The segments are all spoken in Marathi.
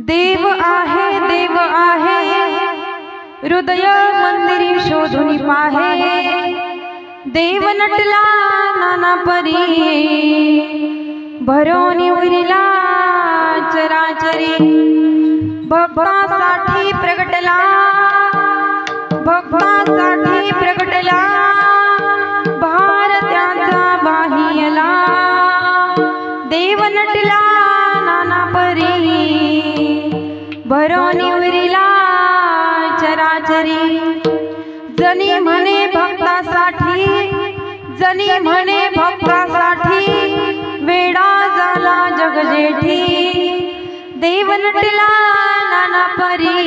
देव आहे हृदय मंदिरी शोधून पाहे। देव नटला नाना परी भरोनी उरिला चराचरी। भक्तासाठी प्रगटला भारत्याचा बाहियला। देव नटला नाना परी भरोनी उरिला चराचरी। जनी म्हणे भक्तासाठी वेडा झाला जगजेठी। देव नटला नाना परी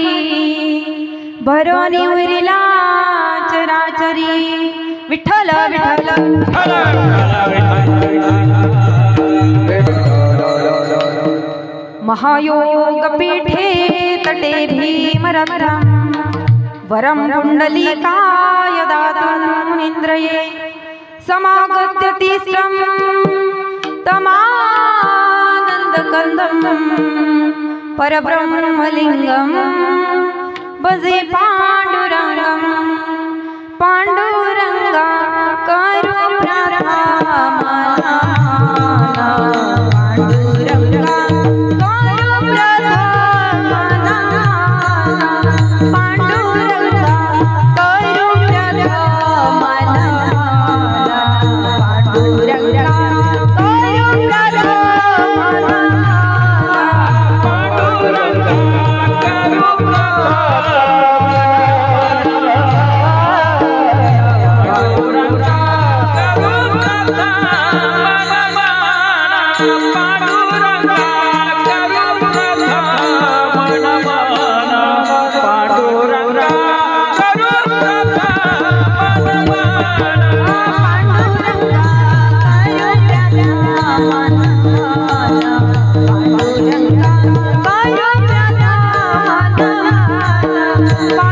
भरोनी उरिला चराचरी। विठ्ठल विठ्ठल महायोग पीठे तटे भीमरथं वरं पुंडलीकाय दातुमुनीन्द्रये। समागत्य तीस्रं तमानन्दकन्दं परब्रह्मलिङ्गं भजे पाण्डुरङ्गं। पाण्डुरङ्गा करो प्रार्थना पाण्डुरङ्गा करो प्रार्थना पाण्डुरङ्गा करो प्रार्थना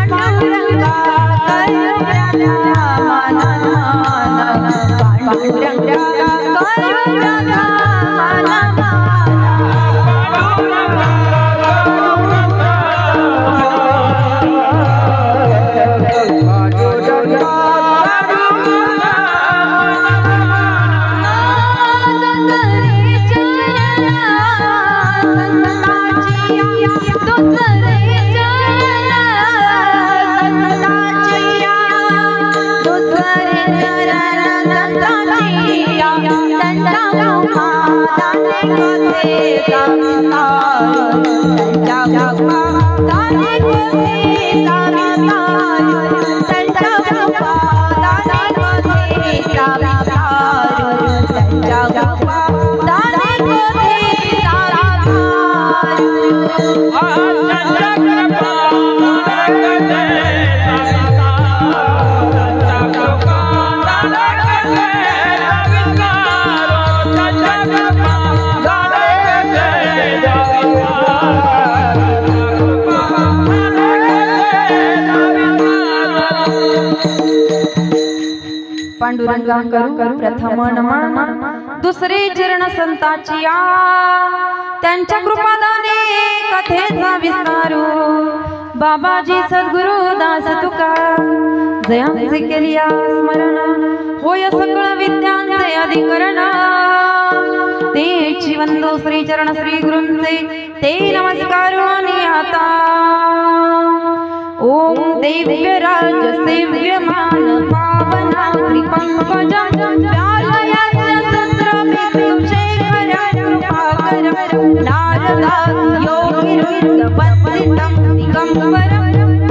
पाण्डुरङ्गा करो प्रार्थना पांडुरंगा करू प्रथम नमन दुसरे चरण संताचिया। त्यांच्या कृपादाने कथेचा विस्तारू बाबाजी सद्गुरु दास तुका। जयांचे केलिया स्मरण होय सकळ विद्यांचे अधिकरण। तेची वंदो श्री चरण श्री गुरूंचे ते नमस्कार आता। ओम दिव्यराज सेव्यमान पावना त्रिपंकज व्यालयाच्य सत्र शेखर कृपाकर। नारदा योगी वृंद वंदितं दिगंबर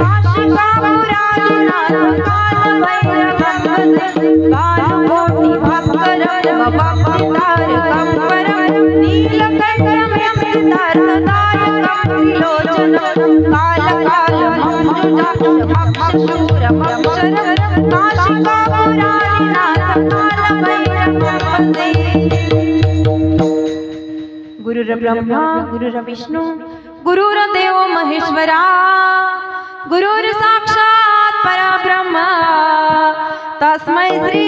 काशिकापुरादिनाथ कालभैरवं भजे। कालकोटि भास्कर भवाब्धितारकं परं नीलकण्ठं सिद्धार्थदायकं त्रिलोचनं। गुरुर्ब्रह्मा गुरुर्विष्णु गुरुर्देव महेश्वरा। गुरुर साक्षात् परब्रह्म तस्मै श्री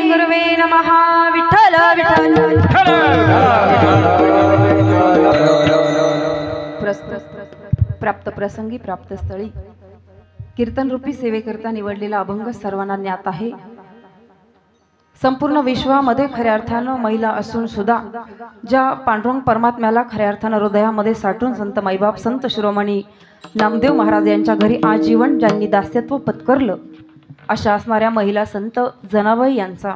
गुरुवे नमः। विठ्ठल विठ्ठल प्राप्त प्रसंगी प्राप्त स्थळी कीर्तन रूपी सेवेकरता निवडलेला अभंग सर्वांना ज्ञात आहे। संपूर्ण विश्वामध्ये खऱ्या अर्थानं महिला असून सुद्धा ज्या पांडुरंग परमात्म्याला खऱ्या अर्थानं हृदयामध्ये साठवून संत माईबाप संत शिरोमणी नामदेव महाराज यांच्या घरी आजीवन ज्यांनी दास्यत्व पत्करलं अशा असणाऱ्या महिला संत जनाबाई यांचा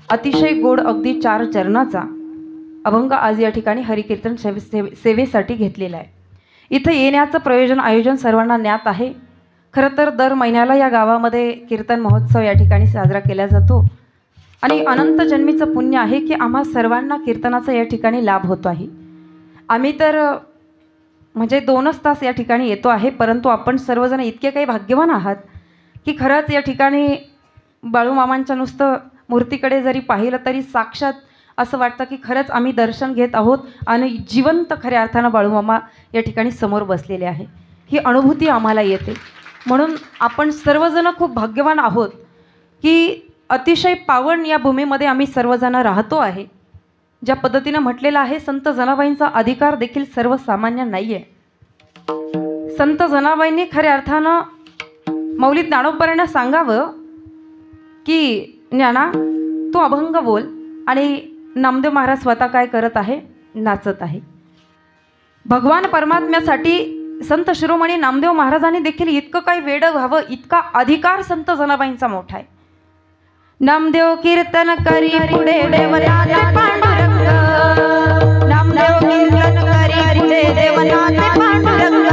अतिशय गोड अगदी 4 चरणाचा अभंग आज या ठिकाणी हरिकीर्तन सेवेसाठी घेतलेला आहे। इथे येण्याचं प्रयोजन आयोजन सर्वांना ज्ञात आहे। खरं तर दर महिन्याला या गावामध्ये कीर्तन महोत्सव या ठिकाणी साजरा केला जातो आणि अनंत जन्मीचं पुण्य आहे की आम्हा सर्वांना कीर्तनाचा या ठिकाणी लाभ होतो आहे। आम्ही तर म्हणजे 2च तास या ठिकाणी येतो आहे, परंतु आपण सर्वजण इतके काही भाग्यवान आहात की खरंच या ठिकाणी बाळूमामांच्या नुसतं मूर्तीकडे जरी पाहिलं तरी साक्षात असं वाटतं की खरंच आम्ही दर्शन घेत आहोत आणि जिवंत खऱ्या अर्थानं बाळूमामा या ठिकाणी समोर बसलेले आहे, ही अनुभूती आम्हाला येते। म्हणून आपण सर्वजण खूप भाग्यवान आहोत की अतिशय पावन या भूमीमध्ये आम्ही सर्वजण राहतो आहे। ज्या पद्धतीने म्हटलेलं आहे संत जनाबाईंचा अधिकार देखील सर्वसामान्य नाही आहे। संत जनाबाईंनी खऱ्या अर्थानं मौलिक ज्ञानोबरांना सांगावं की ज्ञाना तू अभंग बोल, आणि नामदेव महाराज स्वतः काय करत आहे, नाचत आहे। भगवान परमात्म्यासाठी संत शिरोमणी नामदेव महाराजांनी देखील इतकं काही वेडं व्हावं इतका अधिकार संत जनाबाईंचा मोठा आहे। नामदेव कीर्तन करी पुढे देवनाथे पांडुरंग, नामदेव कीर्तन करी पुढे देवनाथे पांडुरंग,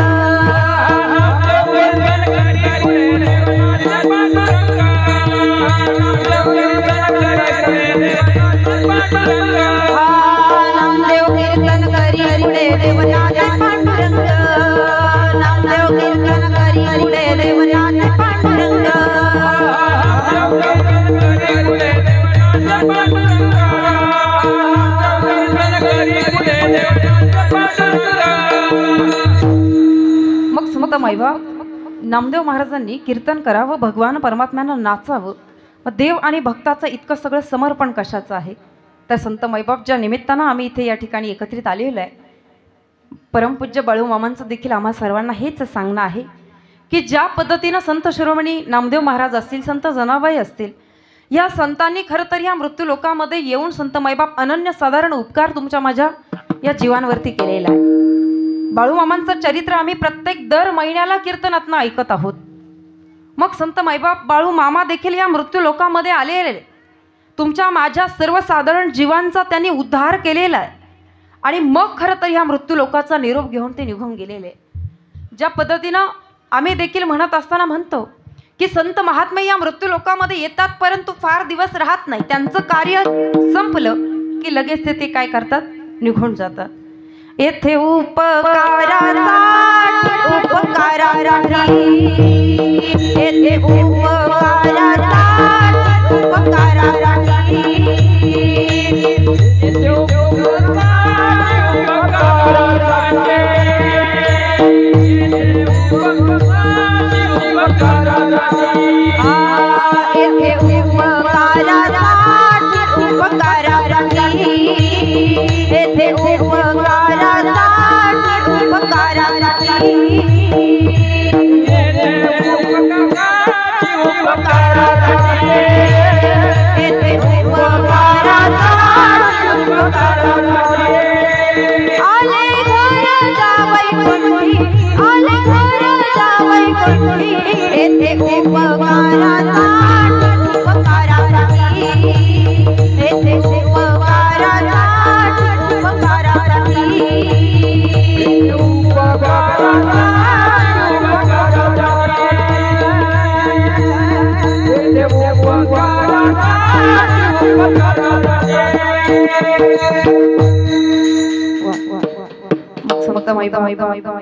नामदेव कीर्तन करी पुढे देवनाथे पांडुरंग, नामदेव कीर्तन करी पुढे देवनाथे पांडुरंग, मग समत माईबाप नामदेव महाराजांनी कीर्तन करावं, भगवान परमात्म्यानं नाचावं, मग देव आणि भक्ताचं इतकं सगळं समर्पण कशाचं आहे। तर संत माईबाप ज्या निमित्तानं आम्ही इथे या ठिकाणी एकत्रित आलेलो आहे, परमपूज्य बाळूमामांचं देखील आम्हा सर्वांना हेच सांगणं आहे की ज्या पद्धतीनं संत शिरोमणी नामदेव महाराज असतील, संत जनाबाई असतील, या संतांनी खरं तर या मृत्यू लोकामध्ये येऊन संत माईबाप अनन्यसाधारण उपकार तुमच्या माझ्या या जीवांवरती केलेला आहे। बाळूमामांचं चरित्र आम्ही प्रत्येक दर महिन्याला कीर्तनातनं ऐकत आहोत। मग संत माईबाप बाळूमामा देखील या मृत्यू लोकामध्ये आलेले, तुमच्या माझ्या सर्वसाधारण जीवांचा त्यांनी उद्धार केलेला आहे आणि मग खरं तर ह्या मृत्यू लोकाचा निरोप घेऊन ते निघून गेलेले। ज्या पद्धतीनं आम्ही देखील म्हणत असताना म्हणतो की संत महात्मे या मृत्यू लोकामध्ये येतात परंतु फार दिवस राहत नाही, त्यांचं कार्य संपलं की लगेच ते काय करतात, निघून जातात। येथे उपकारासाठी येथे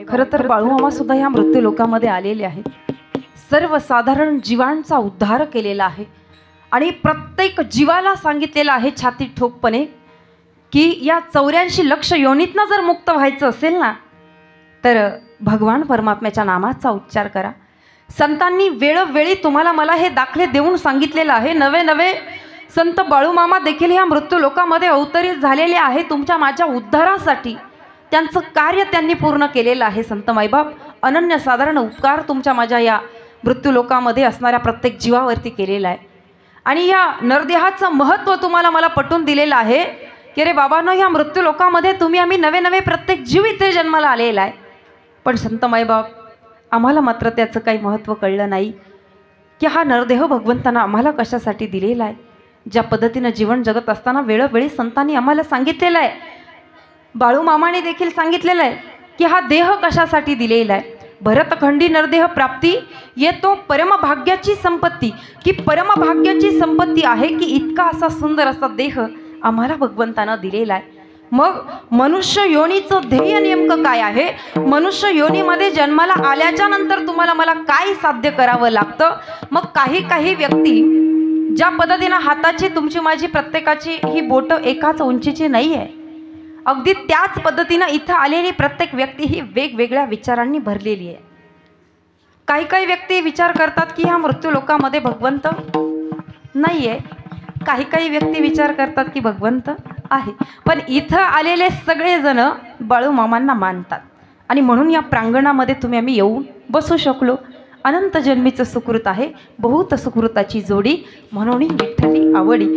खरं तर बाळूमामा सुद्धा ह्या मृत्यू लोकामध्ये आलेले आहेत, सर्वसाधारण जीवांचा उद्धार केलेला आहे आणि प्रत्येक जीवाला सांगितलेलं आहे छाती ठोकपणे की या 84 लक्ष योनीतनं जर मुक्त व्हायचं असेल ना तर भगवान परमात्म्याच्या नामाचा उच्चार करा। संतांनी वेळोवेळी तुम्हाला मला हे दाखले देऊन सांगितलेलं आहे। नवे नवे संत बाळूमामा देखील या मृत्यू लोकामध्ये अवतरित झालेले आहे तुमच्या माझ्या उद्धारासाठी। त्यांचं कार्य त्यांनी पूर्ण केलेलं आहे. संत माईबाप अनन्यसाधारण उपकार तुमच्या माझ्या या मृत्यूलोकामध्ये असणाऱ्या प्रत्येक जीवावरती केलेला आहे. आणि या नरदेहाचं महत्त्व तुम्हाला मला पटवून दिलेलं आहे की अरे बाबांनो, ह्या मृत्यूलोकामध्ये तुम्ही आम्ही नवे नवे प्रत्येक जीव इथे जन्माला आलेला आहे. पण संत माईबाप आम्हाला मात्र त्याचं काही महत्त्व कळलं नाही की हा नरदेह भगवंतानं आम्हाला कशासाठी दिलेला आहे. ज्या पद्धतीनं जीवन जगत असताना वेळोवेळी संतांनी आम्हाला सांगितलेलं आहे, बाळूमामाने देखील सांगितलेलं आहे की हा देह कशासाठी दिलेला आहे. भरतखंडी नरदेह प्राप्ती येतो परमभाग्याची संपत्ती, की परमभाग्याची संपत्ती आहे की इतका असा सुंदर असा देह आम्हाला भगवंतानं दिलेला आहे. मग मनुष्य योनीचं ध्येय नेमकं काय आहे, मनुष्य योनीमध्ये जन्माला आल्याच्या नंतर तुम्हाला मला काय साध्य करावं लागतं. मग काही व्यक्ती ज्या पद्धतीनं हाताची तुमची माझी प्रत्येकाची ही बोटं एकाच उंचीची नाही आहे, अगदी त्याच पद्धतीनं इथं आलेली प्रत्येक व्यक्ती ही वेगवेगळ्या विचारांनी भरलेली आहे. काही व्यक्ती विचार करतात की ह्या मृत्यूलोकामध्ये भगवंत नाही आहे, काही व्यक्ती विचार करतात की भगवंत आहे. पण इथं आलेले सगळेजण बाळूमामांना मानतात आणि म्हणून या प्रांगणामध्ये तुम्ही आम्ही येऊन बसू शकलो. अनंत जन्मीचं सुकृत आहे, बहुत सुकृताची जोडी, म्हणून विठ्ठली आवडी.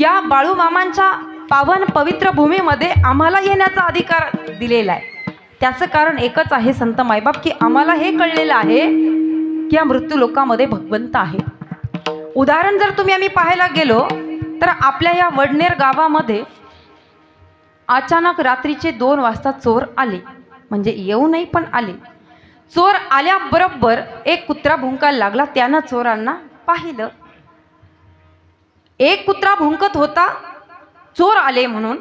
या बाळूमामांच्या पावन पवित्र भूमीमध्ये आम्हाला येण्याचा अधिकार दिलेला आहे. त्याचं कारण एकच आहे संत मायबाप, की आम्हाला हे कळलेलं आहे की या मृत्यूलोकामध्ये भगवंत आहे. उदाहरण जर तुम्ही आम्ही पाहायला गेलो तर आपल्या या वडनेर गावामध्ये अचानक रात्रीचे 2 वाजता चोर आले, म्हणजे येऊ नाही पण आले. चोर आल्याबरोबर एक कुत्रा भुंकायला लागला. त्यानं चोरांना पाहिलं, एक कुत्रा भुंकत होता चोर आले म्हणून,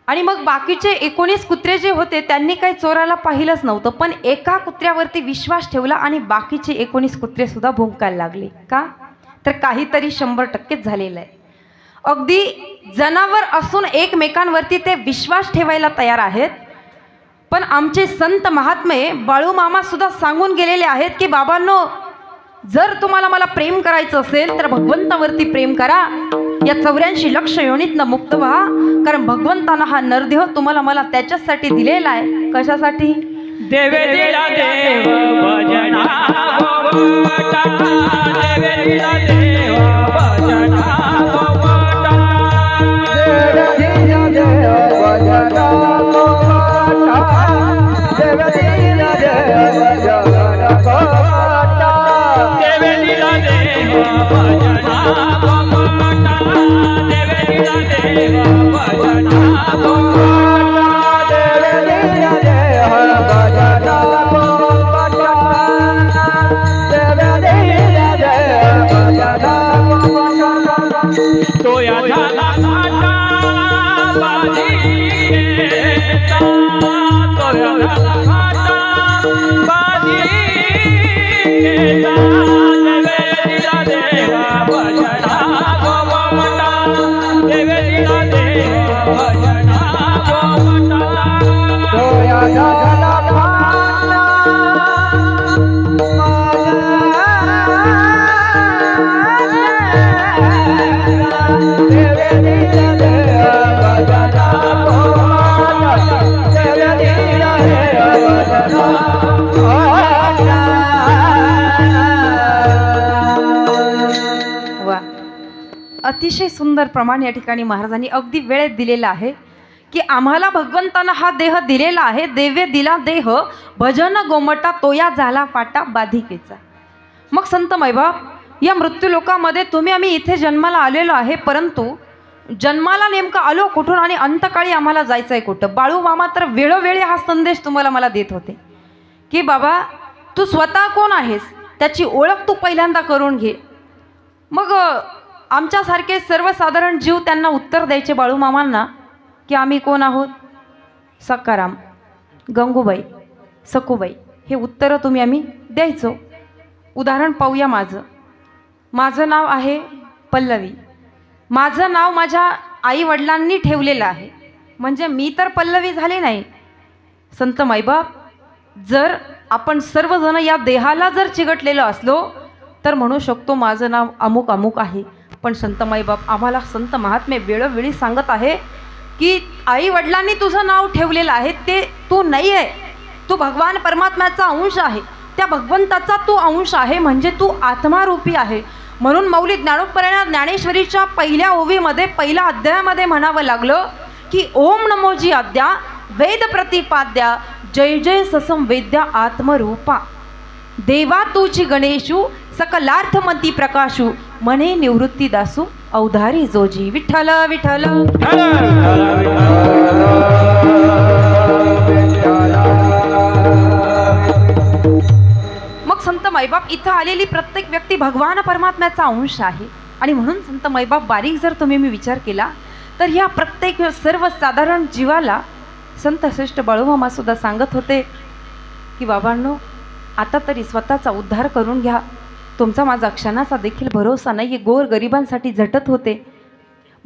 आणि मग बाकीचे 19 कुत्रे जे होते त्यांनी काही चोराला पाहिलंच नव्हतं, पण एका कुत्र्यावरती विश्वास ठेवला आणि बाकीचे 19 कुत्रे सुद्धा भुंकायला लागले. का तर काहीतरी 100%च झालेलं आहे. अगदी जनावर असून एकमेकांवरती ते विश्वास ठेवायला तयार आहेत. पण आमचे संत महात्मे बाळूमामा सुद्धा सांगून गेलेले आहेत की बाबांनो, जर तुम्हाला मला प्रेम करायचं असेल तर भगवंतावरती प्रेम करा. या 84 लक्ष योनीतनं मुक्त व्हा, कारण भगवंतानं हा नरदेह तुम्हाला मला त्याच्यासाठी दिलेला आहे. कशासाठी? देवे दिला देव भजना गोवटा, देवे दिला देव भजना गोवटा, देवे दिला देव भजना गोवटा, देवे दिला देव भजना गोवटा, देवे दिला देव भजना गोवटा, देवे दिला देव भजना गोवटा, देवे दिला देव भजना गोवटा, देवे दिला देव भजना गोवटा. तोया झाला काटा बाजी घेता, तोया झाला काटा बाजी घेता, देवे दिला देव भजना गोवटा, देवे दिला देव भजना गोवटा. तोया झाला काटा देवे दिला देव भजना गोवटा, देवे दिला देव भजना गोवटा. वा, अतिशय सुंदर प्रमाण या ठिकाणी महाराजांनी अगदी वेळेत दिलेला आहे की आम्हाला भगवंतानं हा देह दिलेला आहे. देवे दिला देह भजन गोमटा, तोया झाला फाटा बाधिकेचा. मग संत मायबाप, या मृत्यूलोकामध्ये तुम्ही आम्ही इथे जन्माला आलेलो आहे, परंतु जन्माला नेमकं आलो कुठून आणि अंतकाळी आम्हाला जायचं आहे कुठं? बाळूमामा तर वेळोवेळी हा संदेश तुम्हाला मला देत होते की बाबा, तू स्वतः कोण आहेस त्याची ओळख तू पहिल्यांदा करून घे. मग आमच्यासारखे सर्वसाधारण जीव त्यांना उत्तर द्यायचे बाळूमामांना की आम्ही कोण आहोत? सखाराम, गंगूबाई, सखूबाई, हे उत्तरं तुम्ही आम्ही द्यायचो. उदाहरण पाहूया. माझं नाव आहे पल्लवी. माझं नाव माझ्या आईवडिलांनी ठेवलेलं आहे, म्हणजे मी तर पल्लवी झाले नाही. संत माईबाप, जर आपण सर्वजण या देहाला जर चिकटलेलो असलो तर म्हणू शकतो माझं नाव अमुक अमुक आहे. पण संत माईबाप, आम्हाला संत महात्मे वेळोवेळी सांगत आहे की आई वडिलांनी तुझं नाव ठेवलेलं आहे ते तू नाही आहे, तू भगवान परमात्म्याचा अंश आहे, त्या भगवंताचा तू अंश आहे, म्हणजे तू आत्मारूपी आहे. म्हणून मौली ज्ञानोपरायण ज्ञानेश्वरीच्या पहिल्या ओवीमध्ये पहिल्या अध्यायामध्ये म्हणावं लागलं की ओम नमोजी आद्या वेद प्रतिपाद्या जय जय ससम वेद्या आत्मरूपा देवा तुझी गणेशू सकलार्थमती प्रकाशू मने निवृत्ती दासू अवधारी जोजी. विठ्ठल विठ्ठल मग संत माईबाप इथं आलेली प्रत्येक व्यक्ती भगवान परमात्म्याचा अंश आहे. आणि म्हणून संत माईबाप बारीक जर तुम्ही मी विचार केला तर ह्या प्रत्येक सर्वसाधारण जीवाला संत श्रेष्ठ बाळूमामा सुद्धा सांगत होते की बाबांनो आता तरी स्वतःचा उद्धार करून घ्या, तुमचा माझा क्षणाचा देखील भरोसा नाही. गोर गरिबांसाठी झटत होते.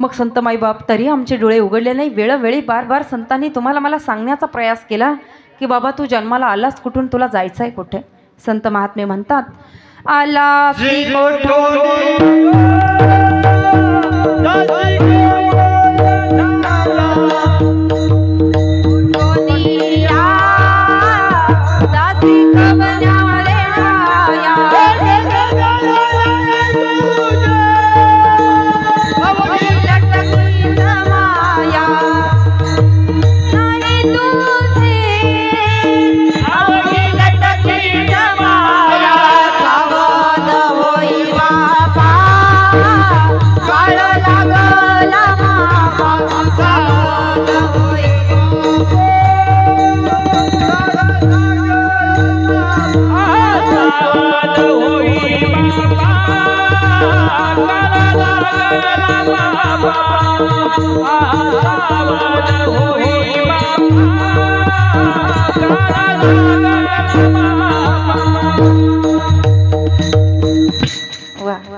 मग संत माईबाप तरी आमचे डोळे उघडले नाही. वेळोवेळी बार बार संतांनी तुम्हाला मला सांगण्याचा प्रयास केला की बाबा तू जन्माला आलास कुठून, तुला जायचं आहे कुठे. संत महात्मे म्हणतात आला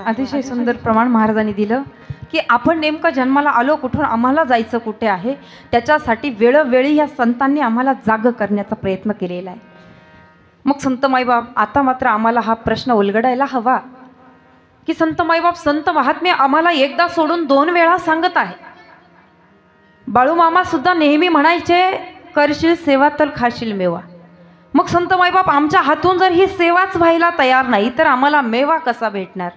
अतिशय सुंदर प्रमाण महाराजांनी दिलं की आपण नेमकं जन्माला आलो कुठून, आम्हाला जायचं कुठे आहे, त्याच्यासाठी वेळोवेळी या संतांनी आम्हाला जाग करण्याचा प्रयत्न केलेला आहे. मग संत माईबाप आता मात्र आम्हाला हा प्रश्न उलगडायला हवा की संत माईबाप संत महात्मे आम्हाला एकदा सोडून 2 वेळा सांगत आहे. बाळूमामा सुद्धा नेहमी म्हणायचे करशील सेवा तर खाशील मेवा. मग संत माईबाप आमच्या हातून जर ही सेवाच व्हायला तयार नाही तर आम्हाला मेवा कसा भेटणार.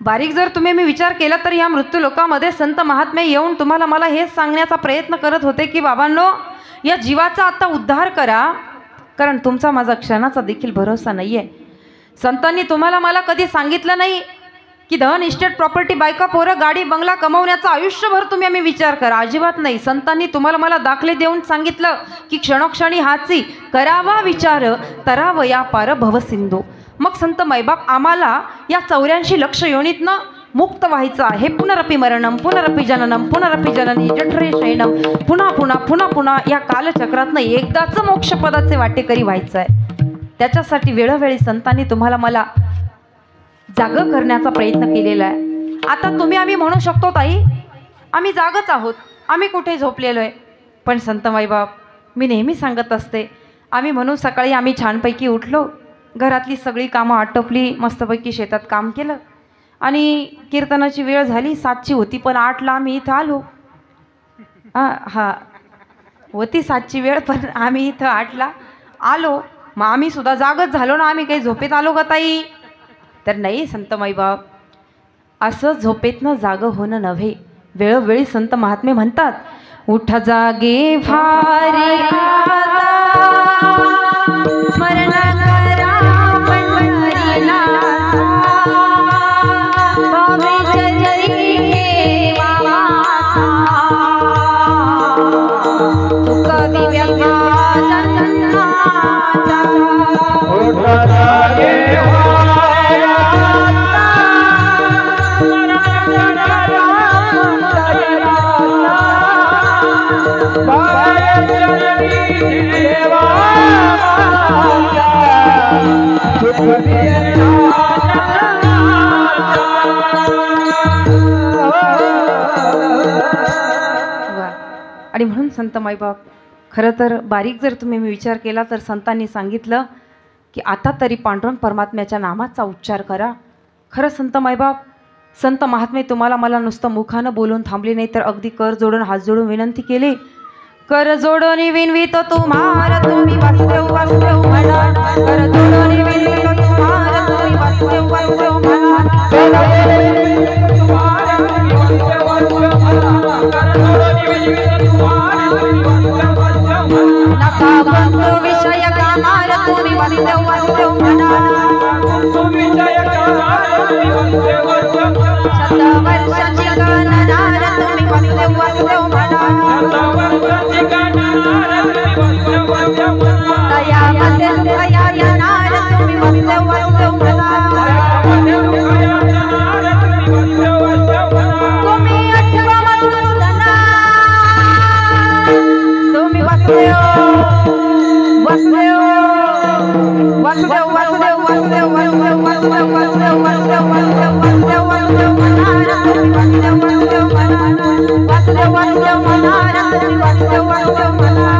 बारीक जर तुम्ही मी विचार केला तर या मृत्यू लोकामध्ये संत महात्मे येऊन तुम्हाला मला हेच सांगण्याचा प्रयत्न करत होते की बाबांनो या जीवाचा आता उद्धार करा, कारण तुमचा माझा क्षणाचा देखील भरोसा नाही आहे. संतांनी तुम्हाला मला कधी सांगितलं नाही की धन इस्टेट प्रॉपर्टी बायका पोरं गाडी बंगला कमवण्याचा आयुष्यभर तुम्ही आम्ही विचार करा, अजिबात नाही. संतांनी तुम्हाला मला दाखले देऊन सांगितलं की क्षणोक्षणी हाची करावा विचार तरावया पार भवसिंधू. मग संत माईबाप आम्हाला या 84 लक्ष योनीतनं मुक्त व्हायचं आहे. पुनरपि मरणम पुनरपि जननम पुनरपि जननी जठरे शयनम, पुन्हा पुन्हा पुन्हा पुन्हा या कालचक्रातनं एकदाच मोक्षपदाचे वाटेकरी व्हायचं आहे. त्याच्यासाठी वेळोवेळी संतांनी तुम्हाला मला जाग करण्याचा प्रयत्न केलेला आहे. आता तुम्ही आम्ही म्हणू शकतो ताई आम्ही जागच आहोत, आम्ही कुठे झोपलेलो आहे. पण संत माईबाप मी नेहमी सांगत असते आम्ही म्हणून सकाळी आम्ही छानपैकी उठलो, घरातली सगळी कामं आटोपली, मस्तपैकी शेतात काम केलं आणि कीर्तनाची वेळ झाली 7ची होती पण 8ला आम्ही इथं आलो. हां होती 7ची वेळ पण आम्ही इथं 8ला आलो. मग आम्ही सुद्धा जागच झालो ना, आम्ही काही झोपेत आलो का ताई? तर नाही संत माईबाप असं झोपेतनं जाग होणं नव्हे. वेळोवेळी संत महात्मे म्हणतात उठा जागे भारी स्मरण करा पंढरीला आणि म्हणून संत माईबाप खरं तर बारीक जर तुम्ही विचार केला तर संतांनी सांगितलं की आता तरी पांडुरंग परमात्म्याच्या नामाचा उच्चार करा. खरं संत माईबाप संत महात्मे तुम्हाला मला नुसतं मुखानं बोलून थांबले नाही, तर अगदी कर जोडून हात जोडून विनंती केली. कर जोडून विनवितो तुम्हारा तुम्ही वासुदेव वासुदेव म्हणा. कर जोडून विनवितो तुम्हारा तुम्ही वासुदेव वासुदेव म्हणा. नका बंधू विषय कामार तुम्ही वासुदेव वासुदेव म्हणा. शतवर्षाची गणनार तुम्ही वासुदेव वासुदेव म्हणा. दयामध्ये दया येणार तुम्ही वासुदेव वासुदेव म्हणा. तुम्ही अठवा मधुसूदना तुम्ही वासुदेव वासुदेव वासुदेव वासुदेव वासुदेव वासुदेव वासुदेव वासुदेव वासुदेव वासुदेव वासुदेव वासुदेव म्हणा. वासुदेव वासुदेव म्हणा. वासुदेव वासुदेव म्हणा. तुम्ही वासुदेव वासुदेव म्हणा.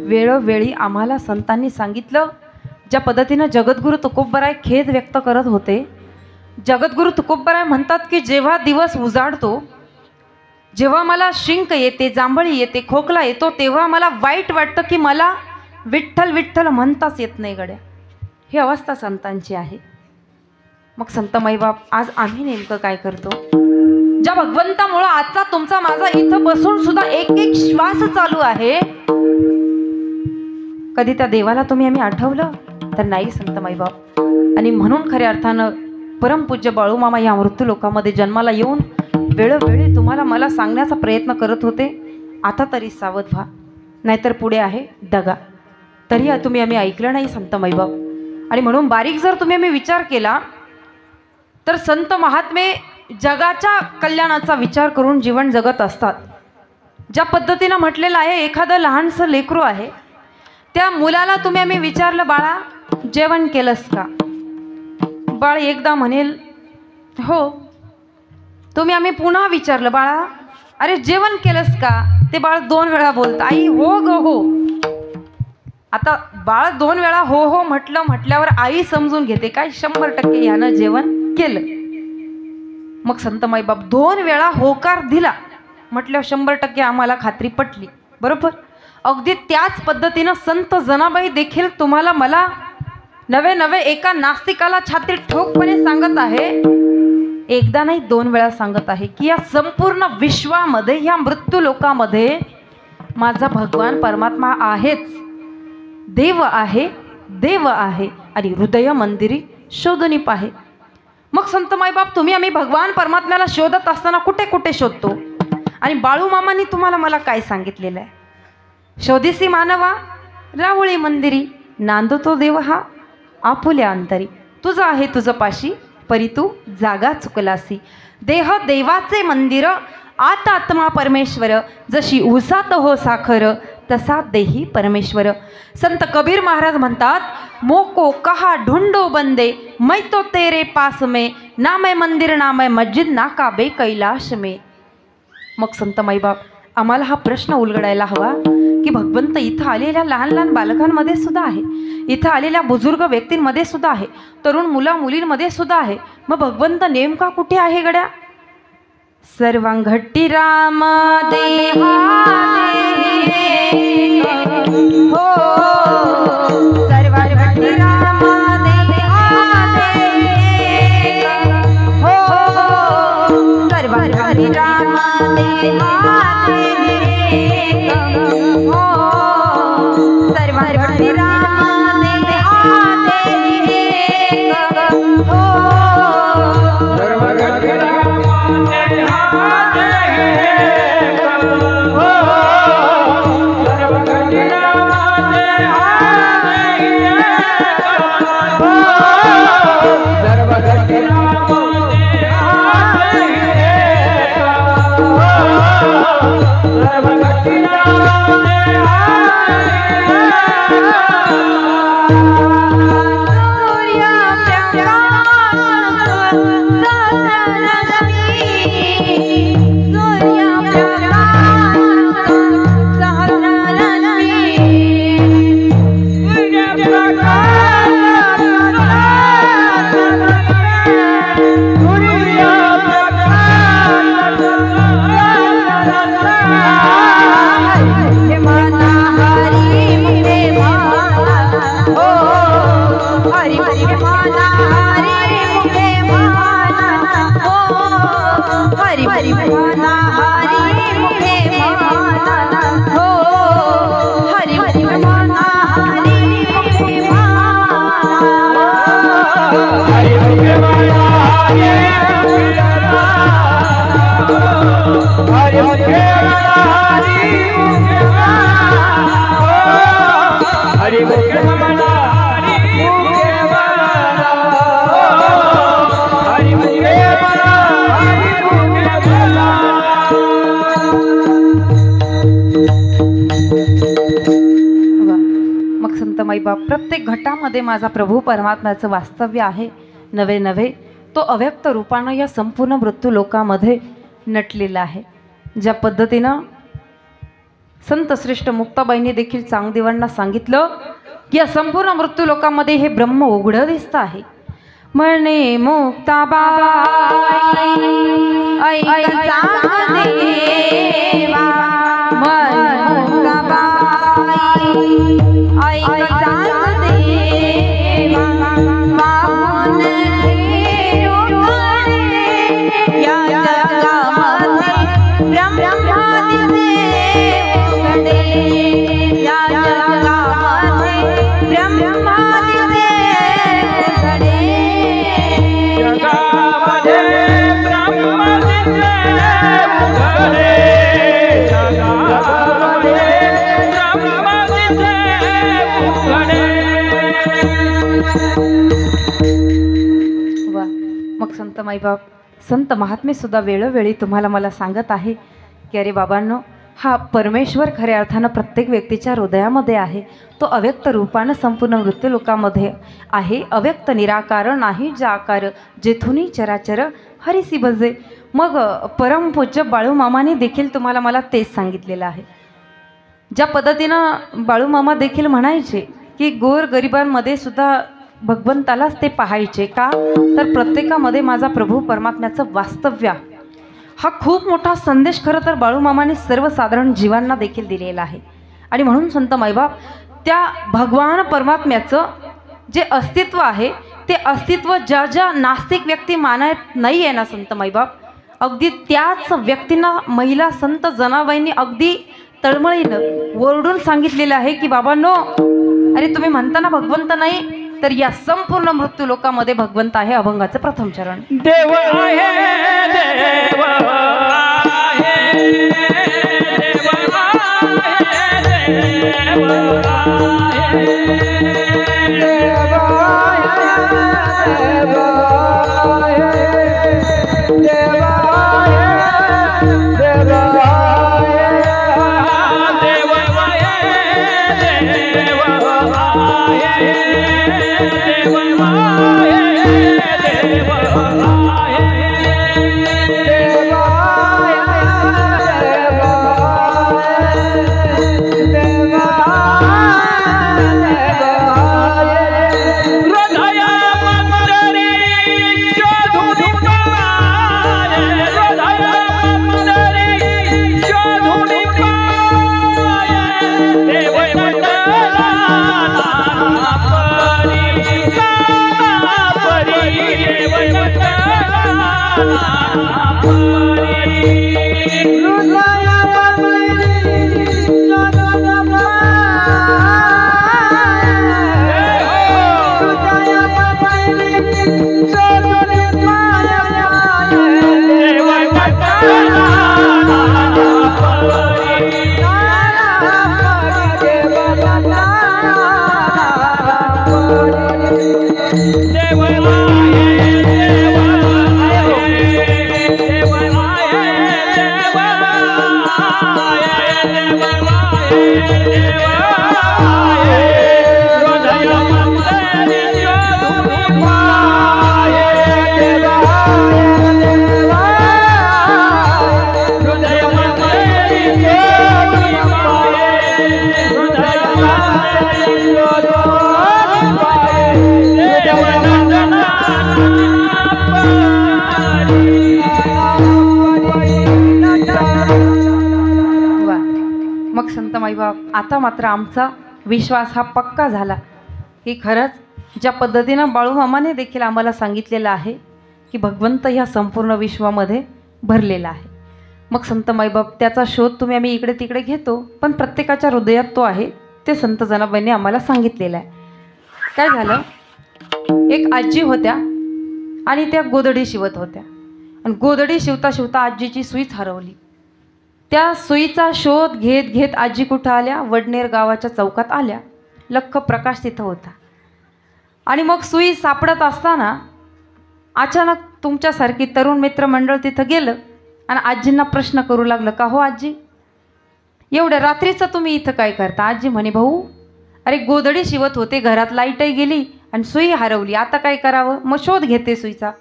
वेळोवेळी आम्हाला संतांनी सांगितलं, ज्या पद्धतीनं जगद्गुरु तुकोबराय खेद व्यक्त करत होते. जगद्गुरु तुकोबराय म्हणतात की जेव्हा दिवस उजाडतो, जेव्हा मला शिंक येते, जांभळी येते, खोकला येतो, तेव्हा मला वाईट वाटतं की मला विठ्ठल विठ्ठल म्हणताच येत नाही गड्या. ही अवस्था संतांची आहे. मग संत माईबाप आज आम्ही नेमकं काय करतो? ज्या भगवंतामुळं आजचा तुमचा माझा इथं बसून सुद्धा एक एक श्वास चालू आहे, कधी त्या देवाला तुम्ही आम्ही आठवलं तर नाही संत माईबाप. आणि म्हणून खऱ्या अर्थानं परमपूज्य बाळूमामा या मृत्यू लोकामध्ये जन्माला येऊन वेळोवेळी तुम्हाला मला सांगण्याचा प्रयत्न करत होते, आता तरी सावध व्हा, नाहीतर पुढे आहे दगा. तरी तुम्ही आम्ही ऐकलं नाही संत माईबाप. आणि म्हणून बारीक जर तुम्ही आम्ही विचार केला तर संत महात्मे जगाच्या कल्याणाचा विचार करून जीवन जगत असतात. ज्या पद्धतीनं म्हटलेलं आहे, एखादं लहानसं लेकरू आहे, त्या मुलाला तुम्ही आम्ही विचारलं, बाळा जेवण केलंस का? बाळ एकदा म्हणेल हो. तुम्ही आम्ही पुन्हा विचारलं, बाळा अरे जेवण केलंस का? ते बाळ 2 वेळा बोलतं, आई हो ग हो. आता बाळ 2 वेळा हो हो म्हटल्यावर आई समजून घेते काय 100% यानं जेवण केलं. मग संत माईबाप 2 वेळा होकार दिला म्हटल्यावर 100% आम्हाला खात्री पटली, बरोबर. अगदी त्याच पद्धतीनं संत जनाबाई देखील तुम्हाला मला नवे एका नास्तिकाला छाती ठोकपणे सांगत आहे, एकदा नाही 2 वेळा सांगत आहे की या संपूर्ण विश्वामध्ये, या मृत्यू लोकामध्ये माझा भगवान परमात्मा आहेच, देव आहे, देव आहे आणि हृदय मंदिरी शोधनीप आहे. मग संत माईबाप तुम्ही आम्ही भगवान परमात्म्याला शोधत असताना कुठे कुठे शोधतो? आणि बाळूमामांनी तुम्हाला मला काय सांगितलेलं आहे? शोधिसी मानवा रावळी मंदिरी, नांदतो देव हा आपुल्या अंतरी. तुझं आहे तुझं पाशी, परी तू जागा चुकलासी. देह देवाचे मंदिर, आत आत्मा परमेश्वर. जशी उसात हो साखर, तसा देही परमेश्वर. संत कबीर महाराज म्हणतात, मोको कहा ढूंढो बंदे, मैं तो तेरे पास में, ना मैं मंदिर ना मैं मस्जिद, ना काबे कैलाश में. मग संत माईबाप आम्हाला हा प्रश्न उलगडायला हवा की भगवंत इथं आलेल्या लहान लहान बालकांमध्ये सुद्धा आहे, इथं आलेल्या बुजुर्ग व्यक्तींमध्ये सुद्धा आहे, तरुण मुला मुलींमध्ये सुद्धा आहे. मग भगवंत नेमका कुठे आहे गड्या? सर्वांघट्टी राम देहा हो, सर्वांघट्टी राम देहा हो, सर्वांघट्टी राम देहा हो, सर्वांघट्टी राम देहा हो, सर्वांघट्टी माईबाप, प्रत्येक घटामध्ये माझा प्रभू परमात्म्याचं वास्तव्य आहे. नवे नवे तो अव्यक्त रूपानं या संपूर्ण मृत्यू लोकामध्ये नटलेला आहे. ज्या पद्धतीनं संत श्रेष्ठ मुक्ताबाईंनी देखील चांगदेवांना सांगितलं की या संपूर्ण मृत्यू लोकामध्ये हे ब्रह्म उघडं दिसतं आहे. म्हणे मुक्ताबाई ऐक चांगदेवा, म्हण मुक्ताबाई ऐक चांगदेवा, पाहून घेऊ कडे या जगामध्ये ब्रह्मा दिसे उघडे, या जगामध्ये ब्रह्मा दिसे उघडे. जगामध्ये ब्रह्म दिसे उघडे, जगामध्ये ब्रह्म दिसे उघडे. वा. मग संत माईबाप, संत महात्मे सुद्धा वेळोवेळी तुम्हाला मला सांगत आहे की अरे बाबांनो, हा परमेश्वर खऱ्या अर्थानं प्रत्येक व्यक्तीच्या हृदयामध्ये आहे. तो अव्यक्त रूपानं संपूर्ण मृत्यू लोकामध्ये आहे. अव्यक्त निराकार नाही जाकार, जेथुनी चराचर हरिसी भजे. मग परमपूज्य बाळूमामाने देखील तुम्हाला मला तेच सांगितलेलं आहे. ज्या पद्धतीनं बाळूमामा देखील म्हणायचे की गोर गरिबांमध्ये सुद्धा भगवंतालाच ते पाहायचे. का तर प्रत्येकामध्ये माझा प्रभू परमात्म्याचं वास्तव्य आहे. हा खूप मोठा संदेश खरं तर बाळूमामाने सर्वसाधारण जीवांना देखील दिलेला आहे. आणि म्हणून संत माईबाप, त्या भगवान परमात्म्याचं जे अस्तित्व आहे ते अस्तित्व ज्या ज्या नास्तिक व्यक्ती मानत नाही आहे ना संत माईबाप, अगदी त्याच व्यक्तींना महिला संत जनाबाईंनी अगदी तळमळीनं ओरडून सांगितलेलं आहे की बाबांनो, अरे तुम्ही म्हणता ना भगवंत नाही, तर या संपूर्ण मृत्यू लोकामध्ये भगवंत आहे. अभंगाचं प्रथम चरण. देव आहे, देव आहे, देव माईबाप, आता मात्र आमचा विश्वास हा पक्का झाला की खरंच ज्या पद्धतीनं बाळूमामाने देखील आम्हाला सांगितलेलं आहे की भगवंत ह्या संपूर्ण विश्वामध्ये भरलेला आहे. मग संत माईबाप, त्याचा शोध तुम्ही आम्ही इकडे तिकडे घेतो, पण प्रत्येकाच्या हृदयात तो आहे. ते संत जनाबाईंनी आम्हाला सांगितलेलं आहे. काय झालं, एक आजी होत्या आणि त्या गोधडी शिवत होत्या आणि गोधडी शिवता शिवता आजीची सुईच हरवली. त्या सुईचा शोध घेत घेत आजी कुठं आल्या, वडनेर गावाच्या चौकात आल्या. लख्ख प्रकाश तिथं होता आणि मग सुई सापडत असताना अचानक तुमच्यासारखी तरुण मित्रमंडळ तिथं गेलं आणि आजींना प्रश्न करू लागलं, का हो आजी, एवढ्या रात्रीचं तुम्ही इथं काय करता? आजी म्हणे, भाऊ अरे गोधडी शिवत होते, घरात लाईटही गेली आणि सुई हरवली, आता काय करावं? मग शोध घेते सुईचा.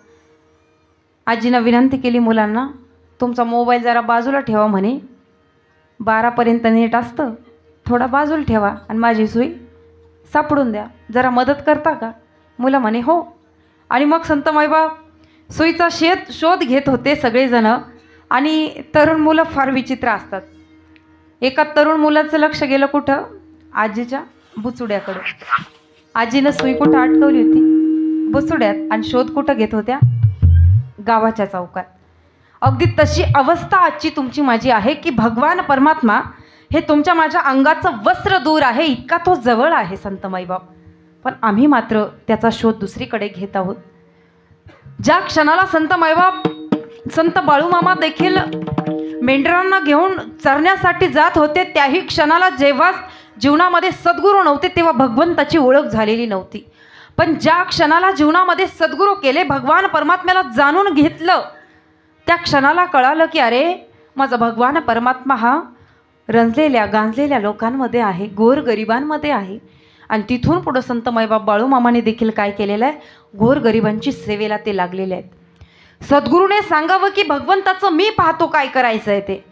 आजीनं विनंती केली मुलांना, तुमचा मोबाईल जरा बाजूला ठेवा म्हणे, 12पर्यंत नेट असतं, थोडा बाजूला ठेवा आणि माझी सुई सापडून द्या, जरा मदत करता का? मुलं म्हणे हो. आणि मग संत माईबाप सुईचा शोध घेत होते सगळेजणं. आणि तरुण मुलं फार विचित्र असतात. एका तरुण मुलाचं लक्ष गेलं कुठं? आजीच्या बुचुड्याकडं. आजीनं सुई कुठं अटकवली होती? बुचुड्यात. आणि शोध कुठं घेत होत्या? गावाच्या चौकात. अगदी तशी अवस्था आजची तुमची माझी आहे की भगवान परमात्मा हे तुमच्या माझ्या अंगाचं वस्त्र दूर आहे, इतका तो जवळ आहे संत माईबाप. पण आम्ही मात्र त्याचा शोध दुसरीकडे घेत आहोत. ज्या क्षणाला संत माईबाप, संत बाळूमामा देखील मेंढरांना घेऊन चरण्यासाठी जात होते, त्याही क्षणाला जेव्हा जीवनामध्ये सद्गुरू नव्हते तेव्हा भगवंताची ओळख झालेली नव्हती. पण ज्या क्षणाला जीवनामध्ये सद्गुरू केले, भगवान परमात्म्याला जाणून घेतलं, त्या क्षणाला कळालं की अरे माझा भगवान परमात्मा हा रंजलेल्या गांजलेल्या लोकांमध्ये आहे, गोरगरिबांमध्ये आहे. आणि तिथून पुढं संत माईबाप बाळूमामाने देखील काय केलेलं आहे? गोरगरिबांची सेवेला ते लागलेले आहेत. सद्गुरूने सांगावं की भगवंताचं मी पाहतो काय करायचं आहे ते,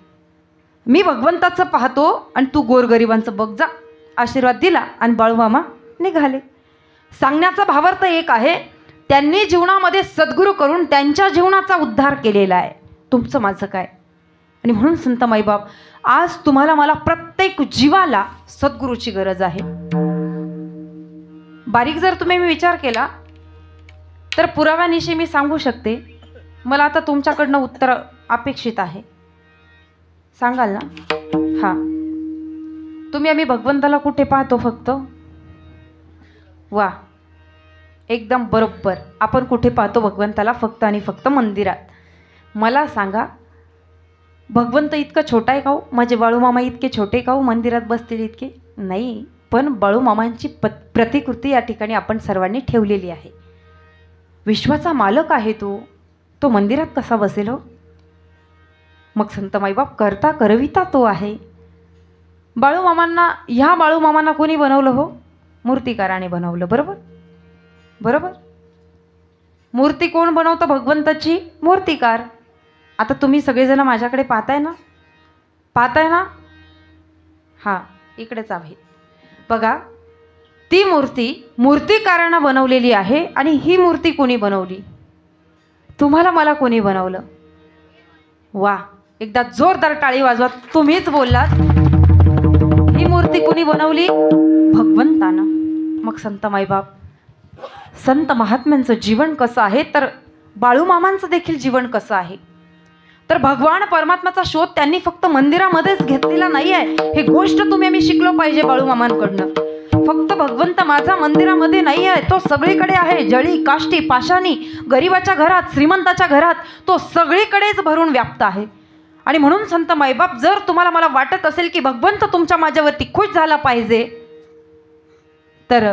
मी भगवंताचं पाहतो आणि तू गोरगरिबांचं बघ जा. आशीर्वाद दिला आणि बाळूमामा निघाले. सांगण्याचा भावार्थ एक आहे, त्यांनी जीवनामध्ये सद्गुरू करून त्यांच्या जीवनाचा उद्धार केलेला आहे. तुमचं माझं काय? आणि म्हणून संत माईबाप आज तुम्हाला मला प्रत्येक जीवाला सद्गुरूची गरज आहे. बारीक जर तुम्ही विचार केला तर पुराव्यानिशी मी सांगू शकते. मला आता तुमच्याकडनं उत्तर अपेक्षित आहे. सांगाल ना? हां. तुम्ही आम्ही भगवंताला कुठे पाहतो? फक्त वा, एकदम बरोबर. आपण कुठे पाहतो भगवंताला? फक्त आणि फक्त मंदिरात. मला सांगा, भगवंत इतकं छोटा आहे का हो? माझे बाळूमामा इतके छोटे का हो मंदिरात बसतील इतके? नाही. पण बाळूमामांची प्रतिकृती या ठिकाणी आपण सर्वांनी ठेवलेली आहे. विश्वाचा मालक आहे तो मंदिरात कसा बसेल हो? मग संत माईबाप करता करविता तो आहे. ह्या बाळूमामांना कोणी बनवलं हो? मूर्तिकाराने बनवलं. बरोबर बरोबर. मूर्ती कोण बनवतं? भगवंताची मूर्तिकार. आता तुम्ही सगळेजण माझ्याकडे पाहताय ना? हां, इकडेच आहे बघा. ती मूर्ती मूर्तिकारानं बनवलेली आहे. आणि ही मूर्ती कोणी बनवली? तुम्हाला मला कोणी बनवलं? वा, एकदा जोरदार टाळी वाजवा. तुम्हीच बोललात. ही मूर्ती कोणी बनवली? भगवंतानं. मग संत माईबाप, संत महात्म्यांचं जीवन कसं आहे, तर बाळूमामांचं देखील जीवन कसं आहे, तर भगवान परमात्म्याचा शोध त्यांनी फक्त मंदिरामध्येच घेतलेला नाही आहे. हे गोष्ट तुम्ही आम्ही शिकलो पाहिजे बाळूमामांकडनं. फक्त भगवंत माझा मंदिरामध्ये नाही आहे, तो सगळीकडे आहे. जळी काष्टी पाषाणी, गरिबाच्या घरात, श्रीमंताच्या घरात, तो सगळीकडेच भरून व्याप्त आहे. आणि म्हणून संत माईबाप, जर तुम्हाला मला वाटत असेल की भगवंत तुमच्या माझ्यावरती खुश झाला पाहिजे, तर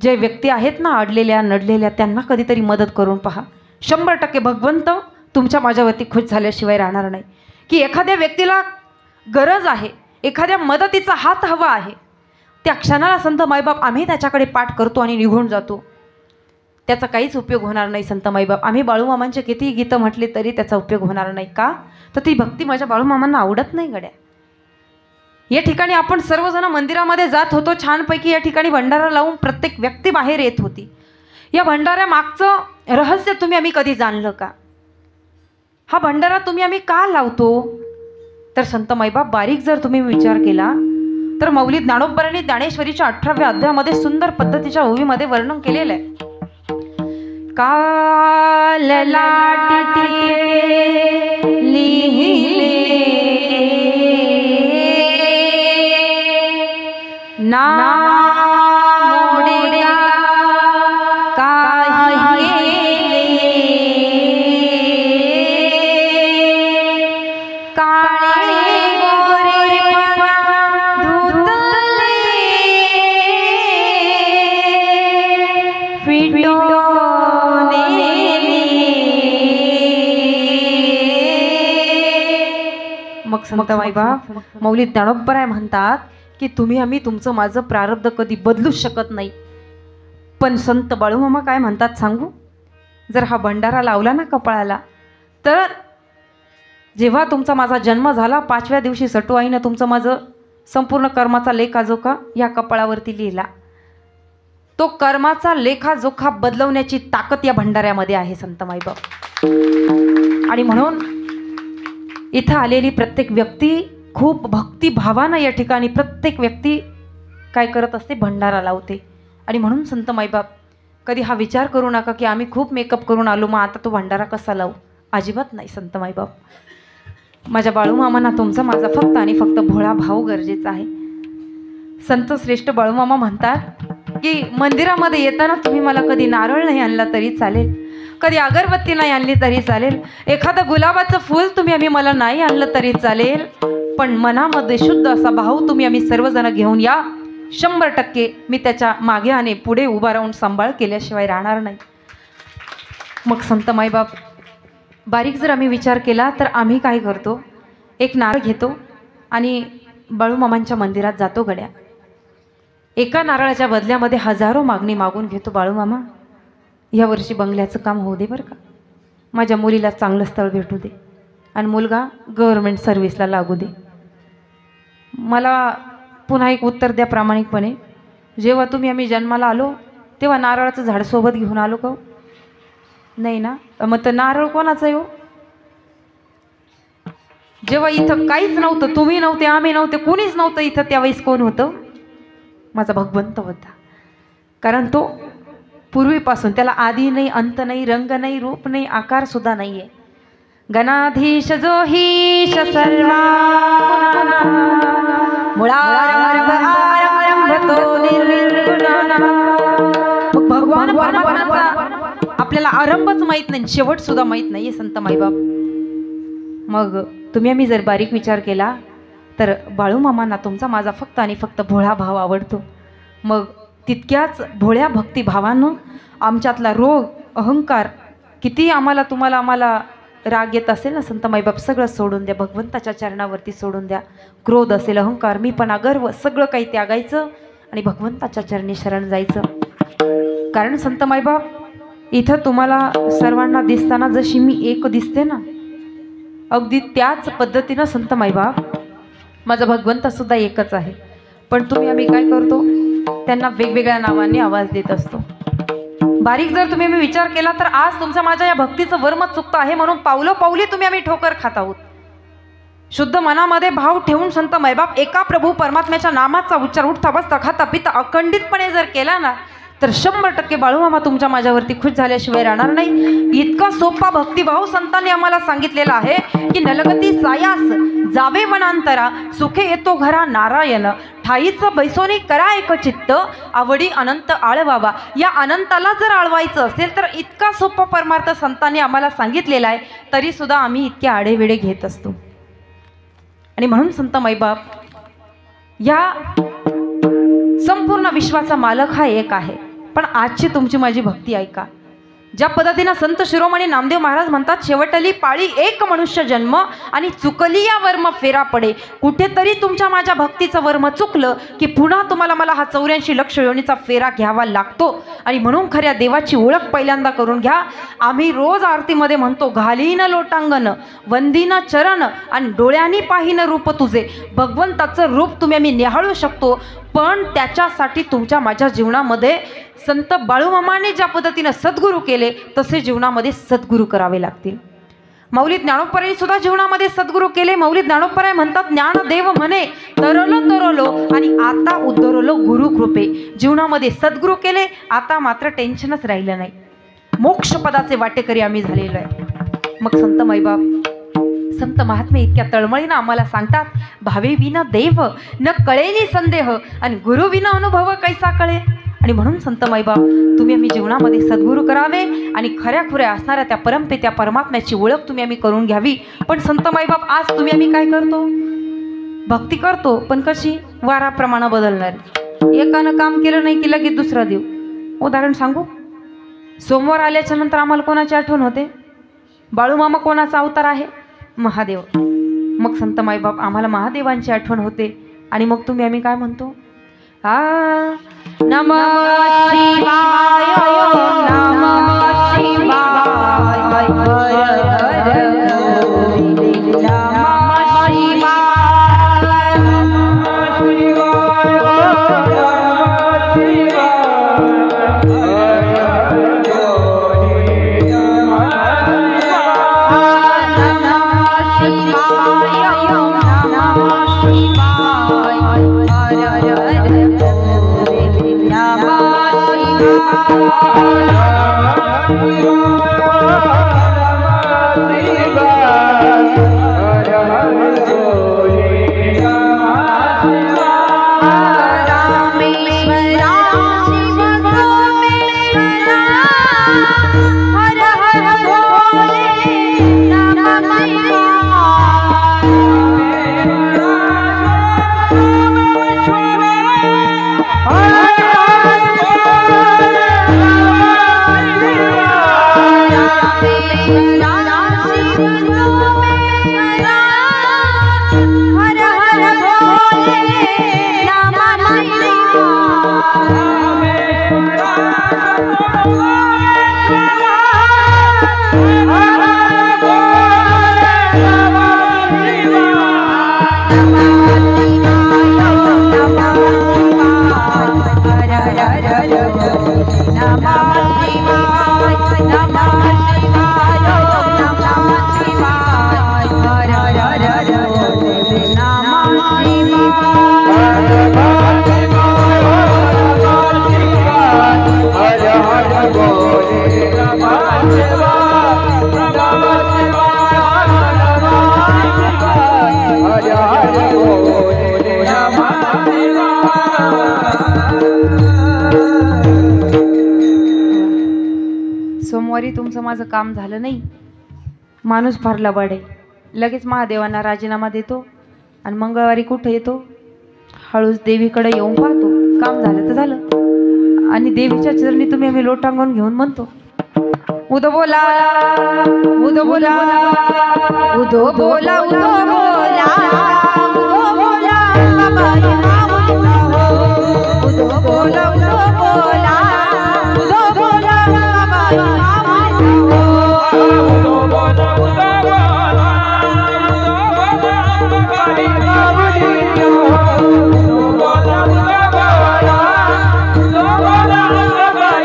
जे व्यक्ती आहेत ना अडलेल्या नडलेल्या, त्यांना कधीतरी मदत करून पहा. 100% भगवंत तुमच्या माझ्यावरती खुश झाल्याशिवाय राहणार नाही. की एखाद्या व्यक्तीला गरज आहे, एखाद्या मदतीचा हात हवा आहे, त्या क्षणाला संत माईबाप आम्ही त्याच्याकडे पाठ करतो आणि निघून जातो. त्याचा काहीच उपयोग होणार नाही संत माईबाप. आम्ही बाळूमामांचे कितीही गीतं म्हटले तरी त्याचा उपयोग होणार नाही. का? तर ती भक्ती माझ्या बाळूमामांना आवडत नाही गड्या. या ठिकाणी आपण सर्वजण मंदिरामध्ये जात होतो छानपैकी. या ठिकाणी भंडारा लावून प्रत्येक व्यक्ती बाहेर येत होती. या भंडाऱ्या मागचं रहस्य तुम्ही आम्ही कधी जाणलं का? हा भंडारा तुम्ही आम्ही का लावतो? तर संत माईबाप, बारीक जर तुम्ही विचार केला तर मौली ज्ञानोबरांनी ज्ञानेश्वरीच्या 18व्या अध्यायामध्ये सुंदर पद्धतीच्या ओवीमध्ये वर्णन केलेलं आहे. काल लाटीचे लिहिले नामोडेगा काही काळे गोरे धुतले फिटोने. मग संत माईबाप मौली ज्ञानोबराय म्हणतात की तुम्ही आम्ही तुमचं माझं प्रारब्ध कधी बदलूच शकत नाही. पण संत बाळूमामा काय म्हणतात सांगू? जर हा भंडारा लावला ना कपाळाला, तर जेव्हा तुमचा माझा जन्म झाला 5व्या दिवशी सटू आईनं तुमचं माझं संपूर्ण कर्माचा लेखाजोखा या कपाळावरती लिहिला. तो कर्माचा लेखाजोखा बदलवण्याची ताकद या भंडाऱ्यामध्ये आहे संत माईबाप. आणि म्हणून इथं आलेली प्रत्येक व्यक्ती खूप भक्तिभावानं या ठिकाणी प्रत्येक व्यक्ती काय करत असते? भंडारा लावते. आणि म्हणून संत माईबाप कधी हा विचार करू नका की आम्ही खूप मेकअप करून आलो, मग आता तो भंडारा कसा लावू. अजिबात नाही संत माईबाप. माझ्या बाळूमामांना तुमचा माझा फक्त आणि फक्त भोळा भाव गरजेचा आहे. संत श्रेष्ठ बाळूमामा म्हणतात की मंदिरामध्ये येताना तुम्ही मला कधी नारळ नाही आणला तरी चालेल, कधी अगरबत्ती नाही आणली तरी चालेल, एखादं गुलाबाचं फूल तुम्ही आम्ही मला नाही आणलं तरी चालेल, पण मनामध्ये शुद्ध असा भाव तुम्ही आम्ही सर्वजण घेऊन या. 100% मी त्याच्या मागे आणि पुढे उभा राहून सांभाळ केल्याशिवाय राहणार नाही. मग संत माईबाप बारीक जर आम्ही विचार केला तर आम्ही काय करतो? एक नारळ घेतो आणि बाळूमामांच्या मंदिरात जातो गड्या. एका नारळाच्या बदल्यामध्ये हजारो मागणी मागून घेतो. बाळूमामा यावर्षी बंगल्याचं काम होऊ दे बरं का, माझ्या मुलीला चांगलं स्थळ भेटू दे आणि मुलगा गव्हर्नमेंट सर्व्हिसला लागू दे. मला पुन्हा एक उत्तर द्या प्रामाणिकपणे, जेव्हा तुम्ही आम्ही जन्माला आलो तेव्हा नारळाचं झाड सोबत घेऊन आलो का? नाही ना. मग तर नारळ कोणाचं आहे हो? जेव्हा इथं काहीच नव्हतं, तुम्ही नव्हते, आम्ही नव्हते, कोणीच नव्हतं इथं, त्यावेळेस कोण होतं? माझा भगवंत होता. कारण तो पूर्वीपासून, त्याला आधी नाही, अंत नाही, रंग नाही, रूप नाही, आकार सुद्धा नाही आहे. गणाधीश जो हीश सर्वा मुळारंभ आरंभ तो निर्गुणाचा. मग भगवान परमात्म्याचा आपल्याला आरंभच माहीत नाही, शेवट सुद्धा माहीत नाहीये संत माईबाप. मग तुम्ही आम्ही जर बारीक विचार केला तर बाळूमामांना तुमचा माझा फक्त आणि फक्त भोळा भाव आवडतो. मग तितक्याच भोळ्या भक्तिभावानं आमच्यातला रोग, अहंकार, किती आम्हाला तुम्हाला आम्हाला राग येत असेल ना संत माईबाप, सगळं सोडून द्या, भगवंताच्या चरणावरती सोडून द्या. क्रोध असेल, अहंकार, मीपणा, गर्व, सगळं काही त्यागायचं आणि भगवंताच्या चरणी शरण जायचं. कारण संत माईबाप इथं तुम्हाला सर्वांना दिसताना जशी मी एक दिसते ना, अगदी त्याच पद्धतीनं संत माईबाप माझा भगवंत सुद्धा एकच आहे. पण तुम्ही आम्ही काय करतो? त्यांना वेगवेगळ्या नावांनी आवाज देत असतो. बारीक जर तुम्ही आम्ही विचार केला तर आज तुमच्या माझ्या या भक्तीचं वर्म चुकतं आहे म्हणून पावलोपावली तुम्ही आम्ही ठोकर खात आहोत. शुद्ध मनामध्ये भाव ठेवून संत माईबाप एका प्रभू परमात्म्याच्या नामाचा उच्चार उठता बसता खाता पिता अखंडितपणे जर केला ना तर 100% बाळूमामा तुमच्या माझ्यावरती खुश झाल्याशिवाय राहणार नाही. इतका सोपा भक्तिभाव संतांनी आम्हाला सांगितलेला आहे की नलगती सायास जावे वनांतरा, सुखे येतो घरा नारायण, ठाईचं बैसोनी करा एक चित्त, आवडी अनंत आळवावा. या अनंताला जर आळवायचं असेल तर इतका सोपा परमार्थ संतांनी आम्हाला सांगितलेला आहे, तरी सुद्धा आम्ही इतके आडेवेडे घेत असतो. आणि म्हणून संत माईबाप या संपूर्ण विश्वाचा मालक हा एक आहे. पण आजची तुमची माझी भक्ती ऐका. ज्या पद्धतीनं संत शिरोमणी नामदेव महाराज म्हणतात, शेवटली पाळी एक मनुष्य जन्म आणि चुकली या वर्म फेरा पडे. कुठेतरी तुमच्या माझ्या भक्तीचं वर्म चुकलं की पुन्हा तुम्हाला मला हा 84 लक्ष योनीचा फेरा घ्यावा लागतो. आणि म्हणून खऱ्या देवाची ओळख पहिल्यांदा करून घ्या. आम्ही रोज आरतीमध्ये म्हणतो, घालीन लोटांगण वंदीन चरण आणि डोळ्यांनी पाहिन रूप तुझे. भगवंताचं रूप तुम्ही आम्ही निहाळू शकतो, पण त्याच्यासाठी तुमच्या माझ्या जीवनामध्ये संत बाळूमामांनी ज्या पद्धतीनं सद्गुरू केले तसे जीवनामध्ये सद्गुरू करावे लागतील. मौलिक ज्ञानोपरायांनी सुद्धा जीवनामध्ये सद्गुरू केले. मौलिक ज्ञानोपराय म्हणतात, ज्ञानदेव म्हणे तरलो तरलो आणि आता उद्धरलो गुरु कृपे. जीवनामध्ये सद्गुरू केले, आता मात्र टेन्शनच राहिलं नाही, मोक्षपदाचे वाटेकरी आम्ही झालेलो आहे. मग संत माईबाप संत महात्मे इतक्या तळमळीनं आम्हाला सांगतात, भावे विना देव न कळेली संदेह आणि गुरु विना अनुभव कैसा कळे. आणि म्हणून संत माईबाप तुम्ही आम्ही जीवनामध्ये सद्गुरू करावे आणि खऱ्या खुऱ्या असणाऱ्या त्या परमपित्या परमात्म्याची ओळख तुम्ही आम्ही करून घ्यावी. पण संत माईबाप आज तुम्ही आम्ही काय करतो? भक्ती करतो, पण कशी? वाराप्रमाणे बदलणार. एकानं काम केलं नाही की लगेच दुसरा देव. उदाहरण सांगू, सोमवार आल्याच्या नंतर आम्हाला कोणाची आठवण होते? बाळूमामा कोणाचा अवतार आहे? महादेव. मग संत माईबाप आम्हाला महादेवांची आठवण होते. आणि मग तुम्ही आम्ही काय म्हणतो? नमः शिवाय, नमः शिवाय, हर हर बोले, नमः शिवाय, नमः शिवाय, सोमवारी तुमचं माझं काम झालं नाही, माणूस फार लबाड आहे, लगेच महादेवांना राजीनामा देतो आणि मंगळवारी कुठं येतो? हळूच देवीकडे येऊन पाहतो, काम झालं तर झालं. आणि देवीच्या चरणी तुम्ही आम्ही लोटांगण घेऊन म्हणतो, उदो बोला उदो बोला उदो बोला उदो बोला उदो बोला बाई माऊलीचा हो, उदो बोला उदो बोला उदो बोला बाई माऊलीचा हो, उदो बोला उदो बोला उदो बोला बाई माऊलीचा हो, उदो बोला उदो बोला उदो बोला बाई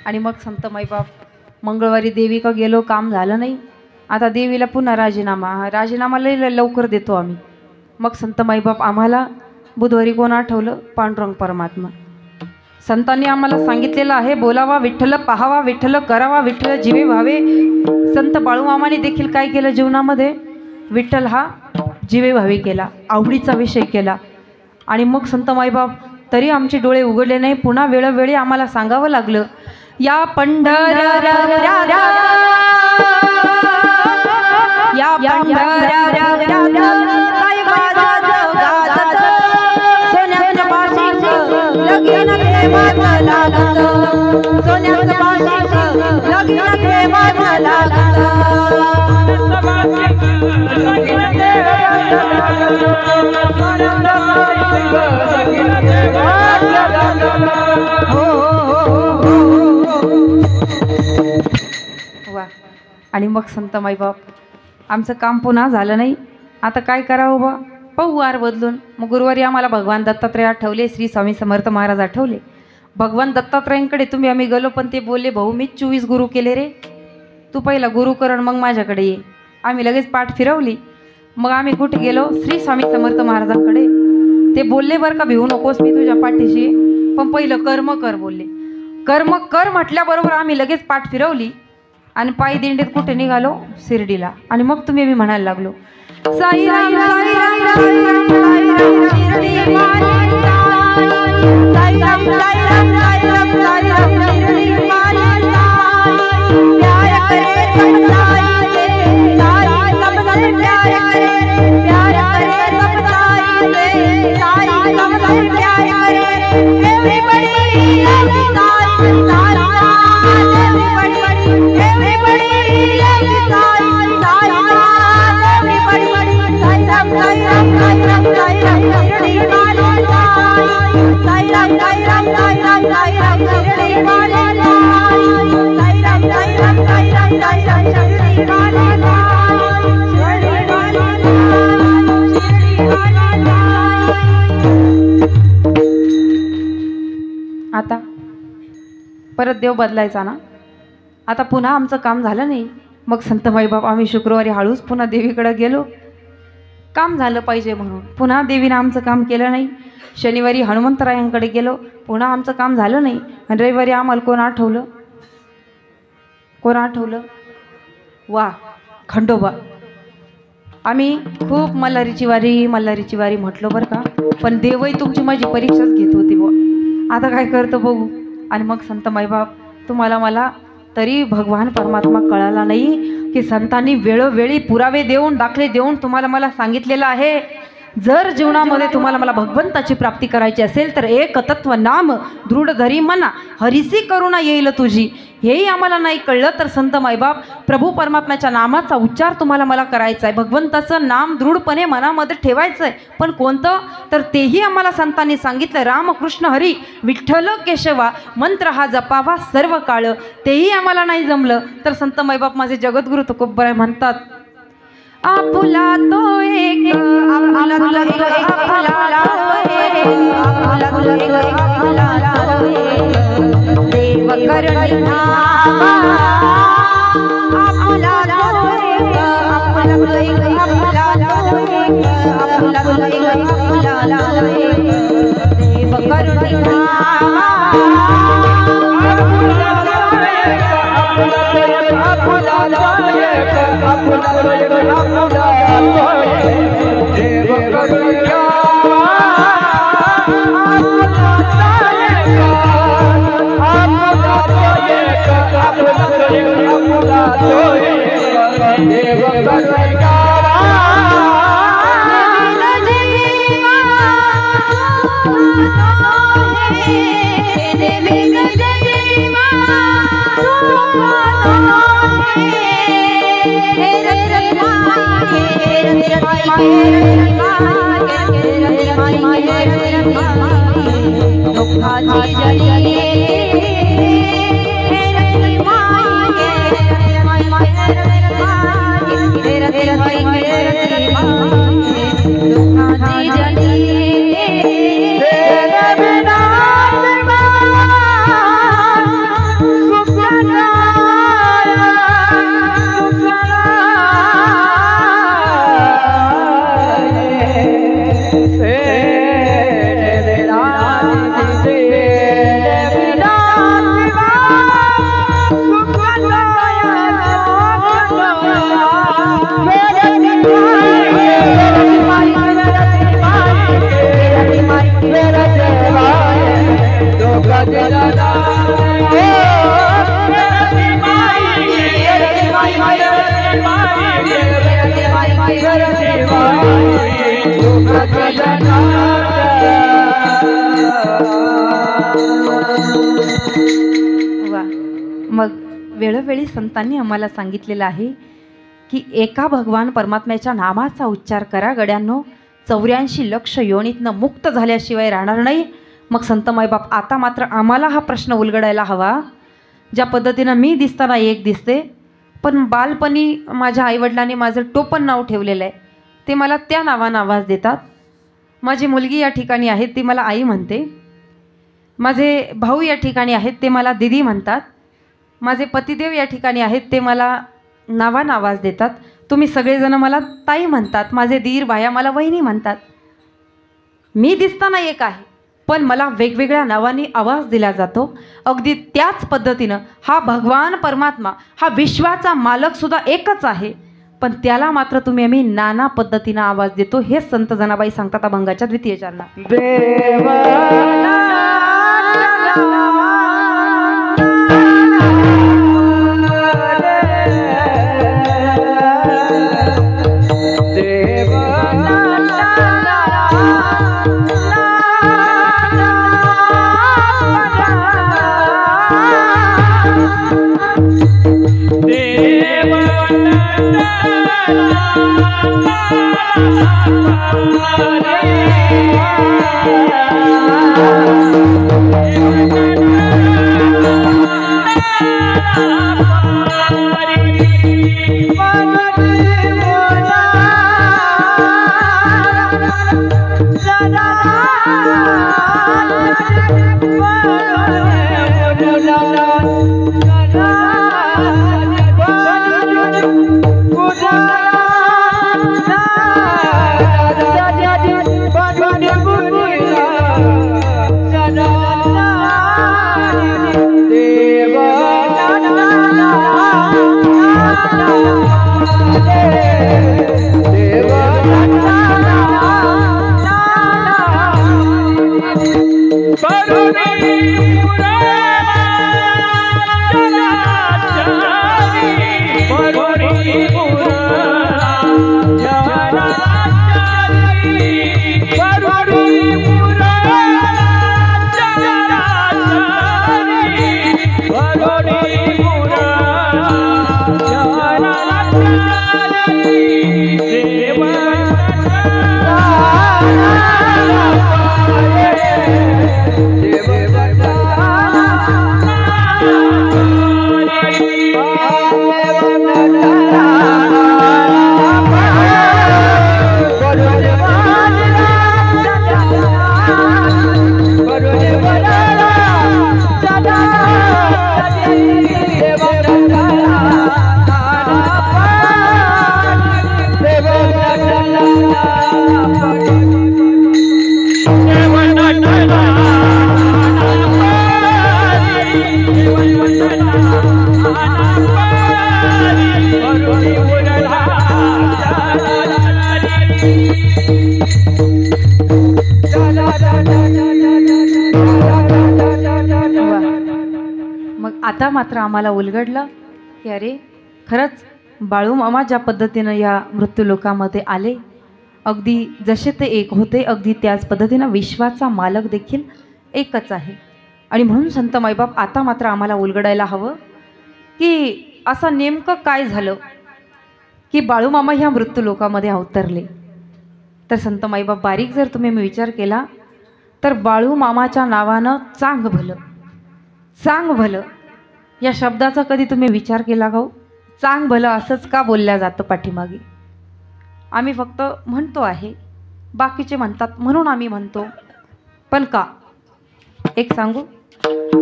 आणि मग संत माईबाप मंगळवारी देवीका गेलो, काम झालं नाही, आता देवीला पुन्हा राजीनामा लई लवकर देतो आम्ही. मग संत माईबाप आम्हाला बुधवारी कोण आठवलं? पांडुरंग परमात्मा. संतांनी आम्हाला सांगितलेलं आहे, बोलावा विठ्ठल, पाहावा विठ्ठल, करावा विठ्ठल, जीवे व्हावे. संत बाळूमामाने देखील काय केलं जीवनामध्ये? विठ्ठल हा जीवे व्हावे केला, आवडीचा विषय केला. आणि मग संत माईबाप तरी आमचे डोळे उघडले नाही, पुन्हा वेळोवेळी आम्हाला सांगावं लागलं, या पंढरपुरात या पंढरपुरात काय वाजत गाजत, सोन्याचं पाशीच लगीन प्रेमाचं लागत, सोन्याचं पाशीच लगीन प्रेमाचं लागत. वा. आणि मग संत माईबाप आमचं काम पुन्हा झालं नाही, आता काय करावं बा? पाहू वार बदलून. मग गुरुवारी आम्हाला भगवान दत्तात्रय आठवले, श्री स्वामी समर्थ महाराज आठवले. भगवान दत्तात्रयांकडे तुम्ही आम्ही गेलो, पण ते बोलले, भाऊ मी 24 गुरु केले रे, तू पहिला गुरु कर मग माझ्याकडे ये. आम्ही लगेच पाठ फिरवली. मग आम्ही कुठे गेलो, श्री स्वामी समर्थ महाराजांकडे. ते बोलले बरं का, भिवू नकोस, मी तुझ्या पाठीशी, पण पहिलं कर्म कर बोलले. कर्म कर म्हटल्याबरोबर आम्ही लगेच पाठ फिरवली आणि पायी दिंडीत कुठे निघालो, शिर्डीला. आणि मग तुम्ही मी म्हणायला लागलो, साईराम साईराम साईराम साईराम शिर्डी वाली साई, साईराम साईराम साईराम साईराम शिर्डी वाली साई, प्यार करे सब साई से साई, सबसे प्यार करे, प्यार करे सब साई से साई, सबसे प्यार करे. Everybody loves Sai, Sai Ram. Everybody loves Sai, Sai Ram. Everybody Sai Ram Sai Ram Sai Ram Sai Ram Shirdi वाली साई, साई राम साई राम साई राम साई राम शिर्डी वाली साई, साई राम साई राम साई राम साई राम शिर्डी वाली साई, शिर्डी वाली साई, शिर्डी वाली साई. आता परत देव बदलायचा ना. आता पुन्हा आमचं काम झालं नाही. मग संत माईबाप आम्ही शुक्रवारी हळूच पुन्हा देवीकडे गेलो, काम झालं पाहिजे म्हणून. पुन्हा देवीनं आमचं काम केलं नाही. शनिवारी हनुमंतरायांकडे गेलो, पुन्हा आमचं काम झालं नाही. आणि रविवारी आम्हाला कोण आठवलं, कोण आठवलं, वा खंडोबा. आम्ही खूप मल्हारीची वारी म्हटलो बरं का, पण देवही तुमची माझी परीक्षाच घेत होती बुवा. आता काय करतो बघू. आणि मग संत माईबाप तुम्हाला मला तरी भगवान परमात्मा कळाला नाही की संतांनी वेळोवेळी पुरावे देऊन, दाखले देऊन तुम्हाला मला सांगितलेलं आहे, जर जीवनामध्ये तुम्हाला मला भगवंताची प्राप्ती करायची असेल तर एक तत्व नाम दृढ धरी मना, हरिसी करुणा येईल तुझी. हेही आम्हाला नाही कळलं तर संत माईबाप प्रभू परमात्म्याच्या नामाचा उच्चार तुम्हाला मला करायचा आहे, भगवंताचं नाम दृढपणे मनामध्ये ठेवायचं आहे. पण कोणतं, तर तेही आम्हाला संतांनी सांगितलं, रामकृष्ण हरी विठ्ठल केशवा मंत्र हा जपावा सर्व काळ. तेही आम्हाला नाही जमलं तर संत माईबाप माझे जगद्गुरु तुकोबराय म्हणतात, आपुला तो एक, आपुला तो एक, आपुला तो एक, आपुला तो एक, देव करणी धावा. आपुला तो एक, आपुला तो एक, आपुला तो एक, आपुला तो एक, आपुला तो एक, देव करणी धावा. मग वेळोवेळी संतांनी आम्हाला सांगितलेलं आहे की एका भगवान परमात्म्याच्या नामाचा उच्चार करा गड्यांनो, 84 लक्ष योनीतनं मुक्त झाल्याशिवाय राहणार नाही. मग संत माईबाप आता मात्र आम्हाला हा प्रश्न उलगडायला हवा. ज्या पद्धतीनं मी दिसताना एक दिसते, पण बालपणी माझ्या आईवडिलांनी माझं टोपण नाव ठेवलेलं आहे, ते मला त्या नावानं आवाज देतात. माझी मुलगी या ठिकाणी आहे, ती मला आई म्हणते. माझे भाऊ या ठिकाणी आहेत, ते मला दीदी म्हणतात. माझे पतिदेव या ठिकाणी आहेत, ते मला नावानं आवाज देतात. तुम्ही सगळेजण मला ताई म्हणतात, माझे दीर बाया मला वहिनी म्हणतात. मी दिसताना एक आहे, पण मला वेगवेगळ्या नावांनी आवाज दिला जातो. अगदी त्याच पद्धतीनं हा भगवान परमात्मा, हा विश्वाचा मालक सुद्धा एकच आहे, पण त्याला मात्र तुम्ही आम्ही नाना पद्धतीनं आवाज देतो. हे संत जनाबाई सांगतात अभंगाच्या द्वितीय चरणात. आता मात्र आम्हाला उलगडलं की अरे खरंच बाळू मामा ज्या पद्धतीनं या मृत्यूलोकामध्ये आले, अगदी जसे ते एक होते, अगदी त्याच पद्धतीनं विश्वाचा मालक देखील एकच आहे. आणि म्हणून संत माईबाप आता मात्र आम्हाला उलगडायला हवं की असं नेमकं काय झालं की बाळू मामा ह्या मृत्यूलोकामध्ये अवतरले. तर संत माईबाप बारीक जर तुम्ही विचार केला तर बाळू मामाच्या नावानं चांग भलं, चांग भलं या शब्दाचा कधी तुम्ही विचार केला का? चांग भलं असंच का बोलल्या जातं पाठीमागे? आम्ही फक्त म्हणतो आहे, बाकीचे म्हणतात म्हणून आम्ही म्हणतो, पण का? एक सांगू,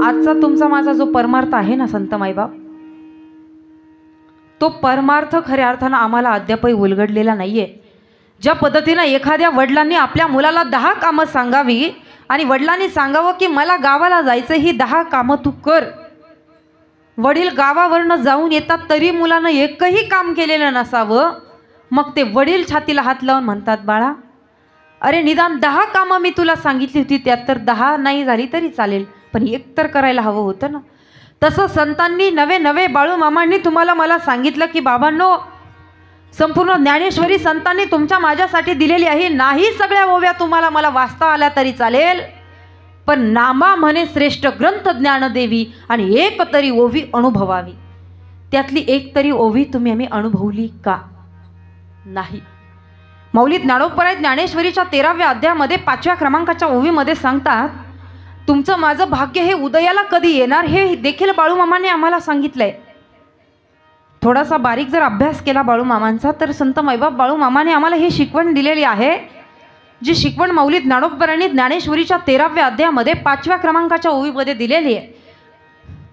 आजचा तुमचा माझा जो परमार्थ आहे ना संत माईबाप, तो परमार्थ खऱ्या अर्थानं आम्हाला अद्यापही उलगडलेला नाहीये. ज्या पद्धतीनं एखाद्या वडिलांनी आपल्या मुलाला 10 कामं सांगावी आणि वडिलांनी सांगावं की मला गावाला जायचं, ही 10 कामं तू कर. वडील गावावरनं जाऊन येतात तरी मुलानं एकही काम केलेलं नसावं, मग ते वडील छातीला हात लावून म्हणतात, बाळा अरे निदान 10 कामं मी तुला सांगितली होती, त्यात तर 10 नाही झाली तरी चालेल, पण एक तर करायला हवं होतं ना. तसं संतांनी नवे नवे बाळू मामांनी तुम्हाला मला सांगितलं की बाबांनो, संपूर्ण ज्ञानेश्वरी संतांनी तुमच्या माझ्यासाठी दिलेली आहे. नाही सगळ्या ओव्या तुम्हाला मला वाचता आल्या तरी चालेल, पण नामा म्हणे श्रेष्ठ ग्रंथ ज्ञानदेवी आणि एक तरी ओवी अनुभवावी. त्यातली एक तरी ओवी तुम्ही आम्ही अनुभवली का? नाही. मौली ज्ञानोपराय ज्ञानेश्वरीच्या 13व्या अध्यायामध्ये 5व्या क्रमांकाच्या ओवीमध्ये सांगतात, तुमचं माझं भाग्य हे उदयाला कधी येणार हे देखील बाळू मामाने आम्हाला सांगितलंय. थोडासा बारीक जर अभ्यास केला बाळू मामांचा तर संत माईबाप बाळू मामाने आम्हाला ही शिकवण दिलेली आहे, जी शिकवण मौली ज्ञानोपरायांनी ज्ञानेश्वरीच्या 13व्या अध्यायामध्ये 5व्या क्रमांकाच्या ओवीमध्ये दिलेली आहे.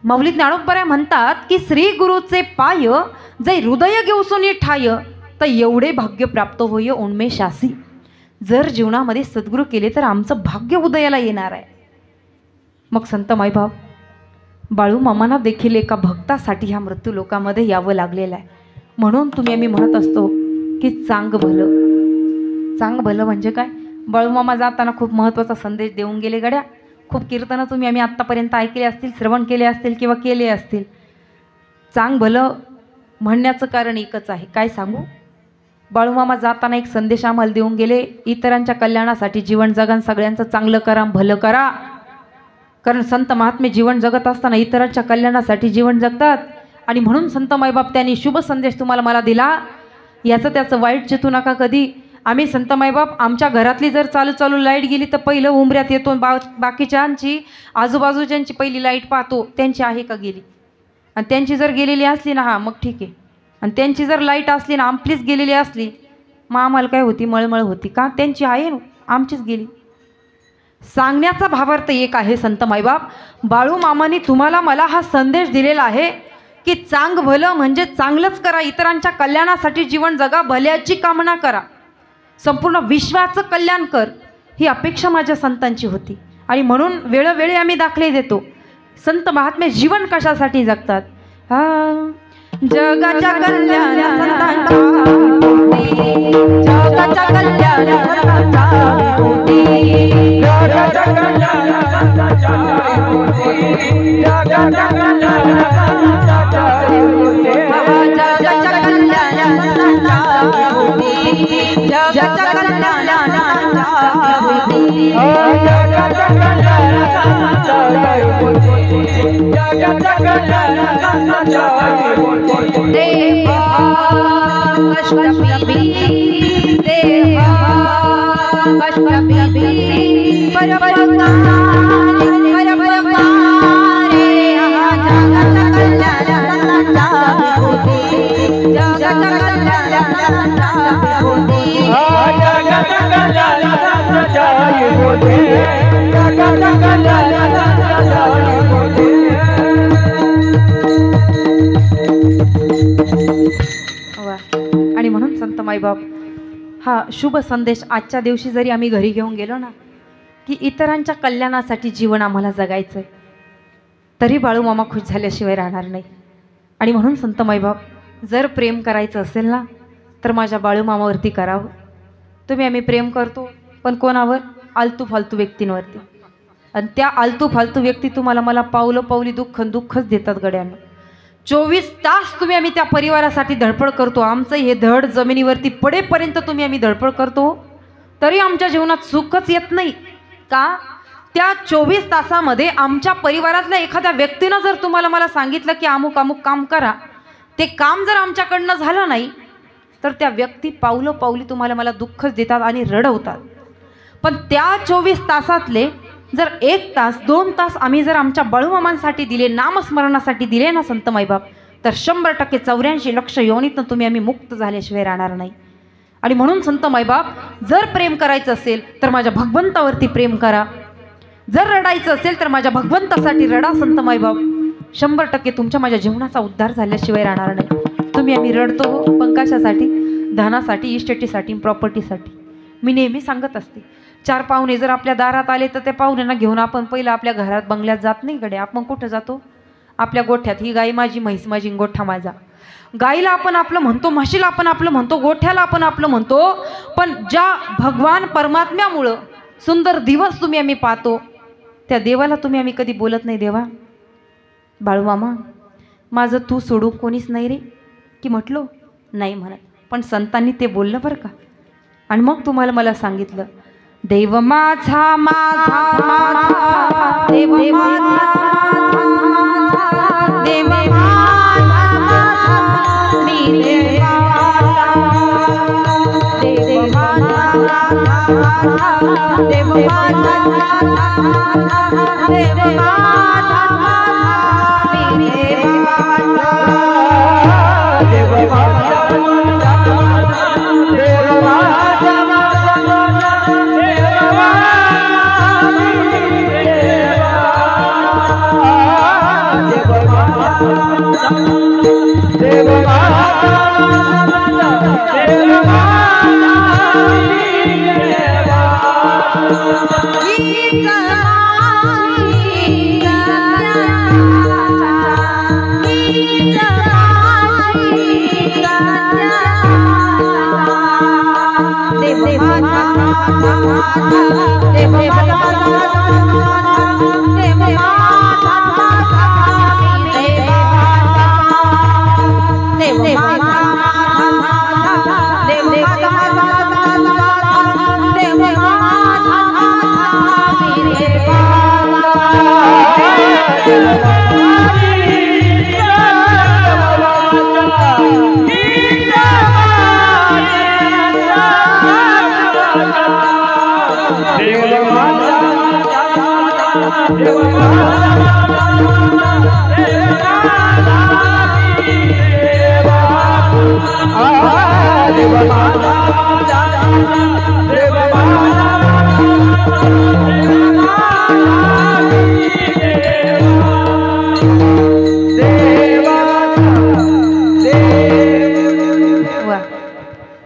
मौली ज्ञानोपराय म्हणतात की श्री गुरुचे पाय जै हृदय घेऊसुनी ठाय, तर एवढे भाग्य प्राप्त होय उन्मेषासी. जर जीवनामध्ये सद्गुरू केले तर आमचं भाग्य उदयाला येणार आहे. मग संत मायबाप बाळू मामांना देखील एका भक्तासाठी ह्या मृत्यू लोकामध्ये यावं लागलेलं आहे. म्हणून तुम्ही आम्ही म्हणत असतो की चांग भलं. चांग भलं म्हणजे काय? बाळू मामा जाताना खूप महत्त्वाचा संदेश देऊन गेले गड्या. खूप कीर्तनं तुम्ही आम्ही आत्तापर्यंत ऐकले असतील, श्रवण केले असतील किंवा केले असतील. चांग भलं म्हणण्याचं कारण एकच आहे. काय सांगू? बाळूमामा जाताना एक संदेश आम्हाला देऊन गेले, इतरांच्या कल्याणासाठी जीवन जगा, सगळ्यांचं चांगलं करा, भलं करा. कारण संत महात्मे जीवन जगत असताना इतरांच्या कल्याणासाठी जीवन जगतात. आणि म्हणून संत मायबाप त्यांनी शुभ संदेश तुम्हाला मला दिला. याचं त्याचं वाईट चितू नका कधी. आम्ही संत मायबाप आमच्या घरातली जर चालू चालू लाईट गेली तर पहिलं उंबऱ्यात येतो. बाकीच्यांची आजूबाजूच्यांची पहिली लाईट पाहतो, त्यांची आहे का गेली. आणि त्यांची जर गेलेली असली ना, हां मग ठीक आहे. आणि त्यांची जर लाईट असली ना, आमचीच गेलेली असली, मग आम्हाला काय होती, मळमळ होती. का? त्यांची आहे ना, आमचीच गेली. सांगण्याचा भावार्थ एक आहे संत मायबाप. बाळू मामांनी तुम्हाला मला हा संदेश दिलेला आहे की चांग भलं म्हणजे चांगलंच करा, इतरांच्या कल्याणासाठी जीवन जगा, भल्याची कामना करा, संपूर्ण विश्वाचं कल्याण कर, ही अपेक्षा माझ्या संतांची होती. आणि म्हणून वेळोवेळी आम्ही दाखले देतो. संत महात्मे जीवन कशासाठी जगतात? जगाच्या कल्याणासाठी, जगाच्या कल्याणासाठी, जगाच्या कल्याणासाठी, जगाच्या आणि म्हणून संत मायबाप हा शुभ संदेश आजच्या दिवशी जरी आम्ही घरी घेऊन गेलो ना, की इतरांच्या कल्याणासाठी जीवन आम्हाला जगायचं आहे, तरी बाळू मामा खुश झाल्याशिवाय राहणार नाही. आणि म्हणून संत मायबाप जर प्रेम करायचं असेल ना, तर माझ्या बाळू मामावरती करावं. तुम्ही आम्ही प्रेम करतो, पण कोणावर? आलतू फालतू व्यक्तींवरती. आणि त्या आलतू फालतू व्यक्ती तुम्हाला मला पावलं पावली दुःखच देतात गड्यानं. 24 तास तुम्ही आम्ही त्या परिवारासाठी धडपड करतो. आमचं हे धड जमिनीवरती पडेपर्यंत तुम्ही आम्ही धडपड करतो, तरी आमच्या जीवनात सुखच येत नाही. का? त्या 24 तासामध्ये आमच्या परिवारातल्या एखाद्या व्यक्तीनं जर तुम्हाला मला सांगितलं की अमुक अमुक काम करा, ते काम जर आमच्याकडनं झालं नाही, तर त्या व्यक्ती पावलं पावली तुम्हाला मला दुःखच देतात आणि रडवतात. पण त्या 24 तासातले जर 1 तास 2 तास आम्ही जर आमच्या बाळूमामांसाठी दिले, नामस्मरणासाठी दिले ना संत मायबाप, तर 100% 84 लक्ष योनीतनं तुम्ही आम्ही मुक्त झाल्याशिवाय राहणार नाही. आणि म्हणून संत मायबाप जर प्रेम करायचं असेल तर माझ्या भगवंतावरती प्रेम करा. जर रडायचं असेल तर माझ्या भगवंतासाठी रडा संत मायबाप. 100% तुमच्या माझ्या जीवनाचा उद्धार झाल्याशिवाय राहणार नाही. तुम्ही आम्ही रडतो पण कशासाठी? धनासाठी, इस्टेटीसाठी, प्रॉपर्टीसाठी. मी नेहमी सांगत असते, 4 पाहुणे जर आपल्या दारात आले तर त्या पाहुण्यांना घेऊन आपण पहिलं आपल्या घरात बंगल्यात जात नाही गड्या. आपण कुठं जातो? आपल्या गोठ्यात. ही गाई माझी, म्हैस माझी, गोठा माझा. गाईला आपण आपलं म्हणतो, म्हशीला आपण आपलं म्हणतो, गोठ्याला आपण आपलं म्हणतो. पण ज्या भगवान परमात्म्यामुळं सुंदर दिवस तुम्ही आम्ही पाहतो, त्या देवाला तुम्ही आम्ही कधी बोलत नाही, देवा बाळू मामा माझं तू सोडू कोणीच नाही रे, की म्हटलो नाही म्हणत. पण संतांनी ते बोललं बरं का. आणि मग तुम्हाला मला सांगितलं, देव माझा माझा माझा, देव माझा माझा, देव माझा माझा, मी देवाचा, देव माझा माझा, देव माझा माझा, देव माझा माझा, मी देवाचा, देव माझा देव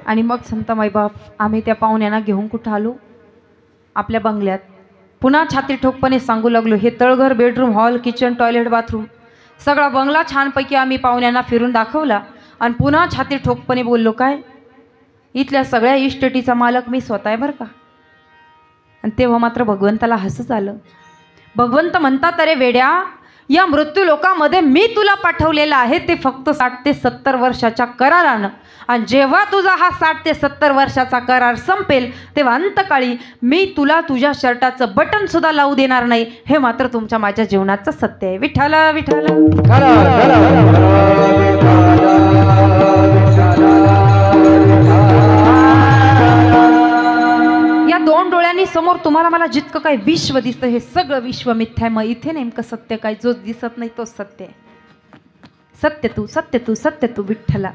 आणि मग संत माईबाप आम्ही त्या पाहुण्यांना घेऊन कुठं आलो आपल्या बंगल्यात. पुन्हा छाती ठोकपणे सांगू लागलो, हे तळघर, bedroom, hall, kitchen, toilet, bathroom सगळा बंगला छानपैकी आम्ही पाहुण्यांना फिरून दाखवला. आणि पुन्हा छाती ठोकपणे बोललो, काय इथल्या सगळ्या इस्टेटीचा मालक मी स्वतः आहे बरं का. आणि तेव्हा मात्र भगवंताला हसच आलं. भगवंत म्हणतात, अरे वेड्या, या मृत्यू लोकामध्ये मी तुला पाठवलेलं आहे ते फक्त 60 ते 70 वर्षाच्या करारानं. आणि जेव्हा तुझा हा 60 ते 70 वर्षाचा करार संपेल तेव्हा अंतकाळी मी तुला तुझ्या शर्टाचं बटन सुद्धा लावू देणार नाही. हे मात्र तुमच्या माझ्या जीवनाचं सत्य आहे. विठ्ठल विठ्ठल. या 2 डोळ्यांनी समोर तुम्हाला मला जितकं काही विश्व दिसतं हे सगळं विश्व मिथ्या आहे. मग इथे नेमकं सत्य काय? जो दिसत नाही तोच सत्य आहे. सत्य तू, सत्य तू, सत्य तू विठ्ठला.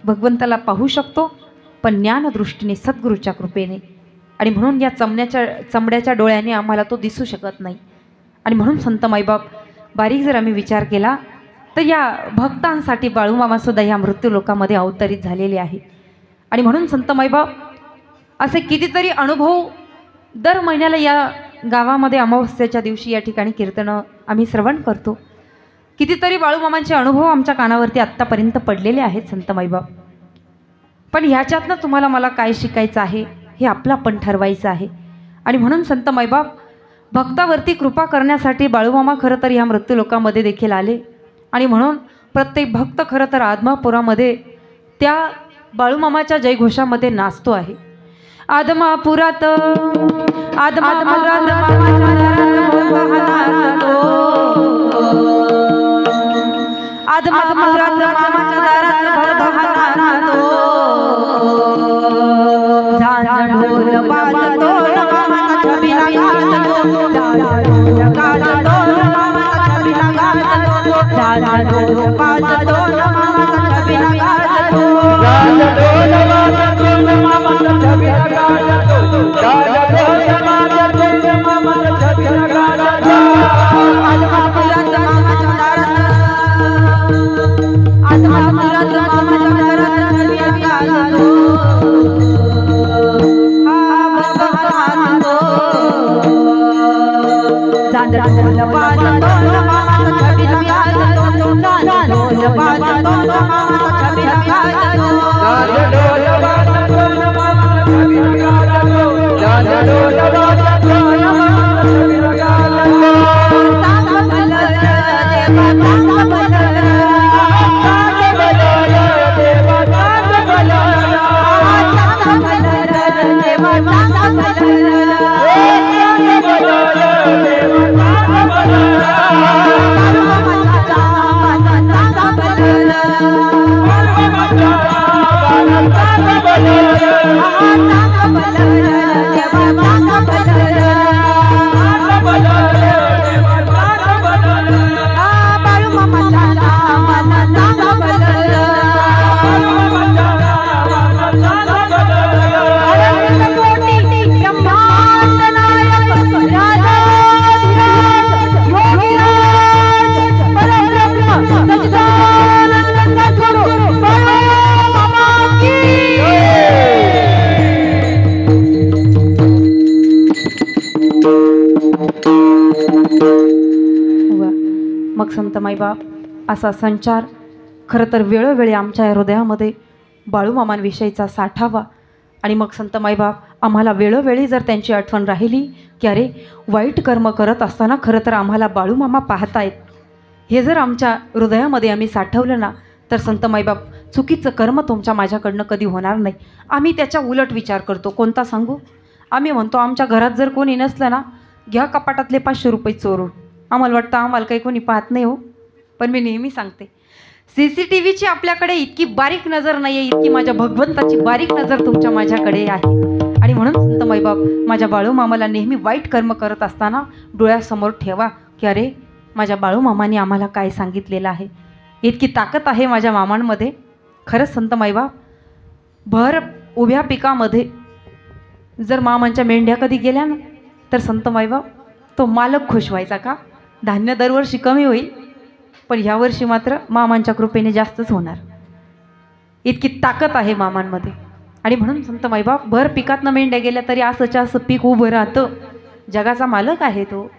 भगवंताला पाहू शकतो पण ज्ञानदृष्टीने, सद्गुरूच्या कृपेने. आणि म्हणून या चमड्याच्या डोळ्याने आम्हाला तो दिसू शकत नाही. आणि म्हणून संत माईबाप बारीक जर आम्ही विचार केला तर या भक्तांसाठी बाळूमामासुद्धा ह्या मृत्यू लोकामध्ये अवतरित झालेले आहे. आणि म्हणून संत माईबाप असे कितीतरी अनुभव दर महिन्याला या गावामध्ये अमावस्येच्या दिवशी या ठिकाणी कीर्तनं आम्ही श्रवण करतो. कितीतरी बाळूमामांचे अनुभव आमच्या कानावरती आत्तापर्यंत पडलेले आहेत संत माईबाप. पण ह्याच्यातनं तुम्हाला मला काय शिकायचं आहे हे आपलं आपण ठरवायचं आहे. आणि म्हणून संत माईबाप भक्तावरती कृपा करण्यासाठी बाळूमामा खरं तर ह्या मृत्यू लोकामध्ये देखील आले. आणि म्हणून प्रत्येक भक्त खरं तर आदमापुरामध्ये त्या बाळूमामाच्या जयघोषामध्ये नाचतो आहे. आदमापुरात देवा वा. मग संत माईबाप असा संचार खरं तर वेळोवेळी आमच्या हृदयामध्ये बाळूमामांविषयीचा साठावा. आणि मग संत माईबाप आम्हाला वेळोवेळी जर त्यांची आठवण राहिली की अरे वाईट कर्म करत असताना खरं तर आम्हाला बाळूमामा पाहतायत, हे जर आमच्या हृदयामध्ये आम्ही साठवलं ना तर संत माईबाप चुकीचं कर्म तुमच्या माझ्याकडनं कधी होणार नाही. आम्ही त्याच्या उलट विचार करतो. कोणता सांगू? आम्ही म्हणतो आमच्या घरात जर कोणी नसलं ना, घ्या कपाटातले 500 रुपये चोरून. आम्हाला वाटतं आम्हाला काही कोणी पाहत नाही हो. पण मी नेहमी सांगते CCTVची आपल्याकडे इतकी बारीक नजर नाही आहे, इतकी माझ्या भगवंताची बारीक नजर तुमच्या माझ्याकडे आहे. आणि म्हणून संत माईबाप माझ्या बाळूमामाला नेहमी वाईट कर्म करत असताना डोळ्यासमोर ठेवा की अरे माझ्या बाळूमामाने आम्हाला काय सांगितलेलं आहे. इतकी ताकद आहे माझ्या मामांमध्ये. खरंच संत माईबाप भर उभ्या पिकामध्ये जर मामांच्या मेंढ्या कधी गेल्या ना तर संत माईबाप तो मालक खुश व्हायचा का. धान्य दरवर्षी कमी होईल पण ह्यावर्षी मात्र मामांच्या कृपेने जास्तच होणार. इतकी ताकद आहे मामांमध्ये. आणि म्हणून संत माईबाप भर पिकातनं मेंढ्या गेल्या तरी असंच्या असं पीक उभं राहतं. जगाचा मालक आहे तो.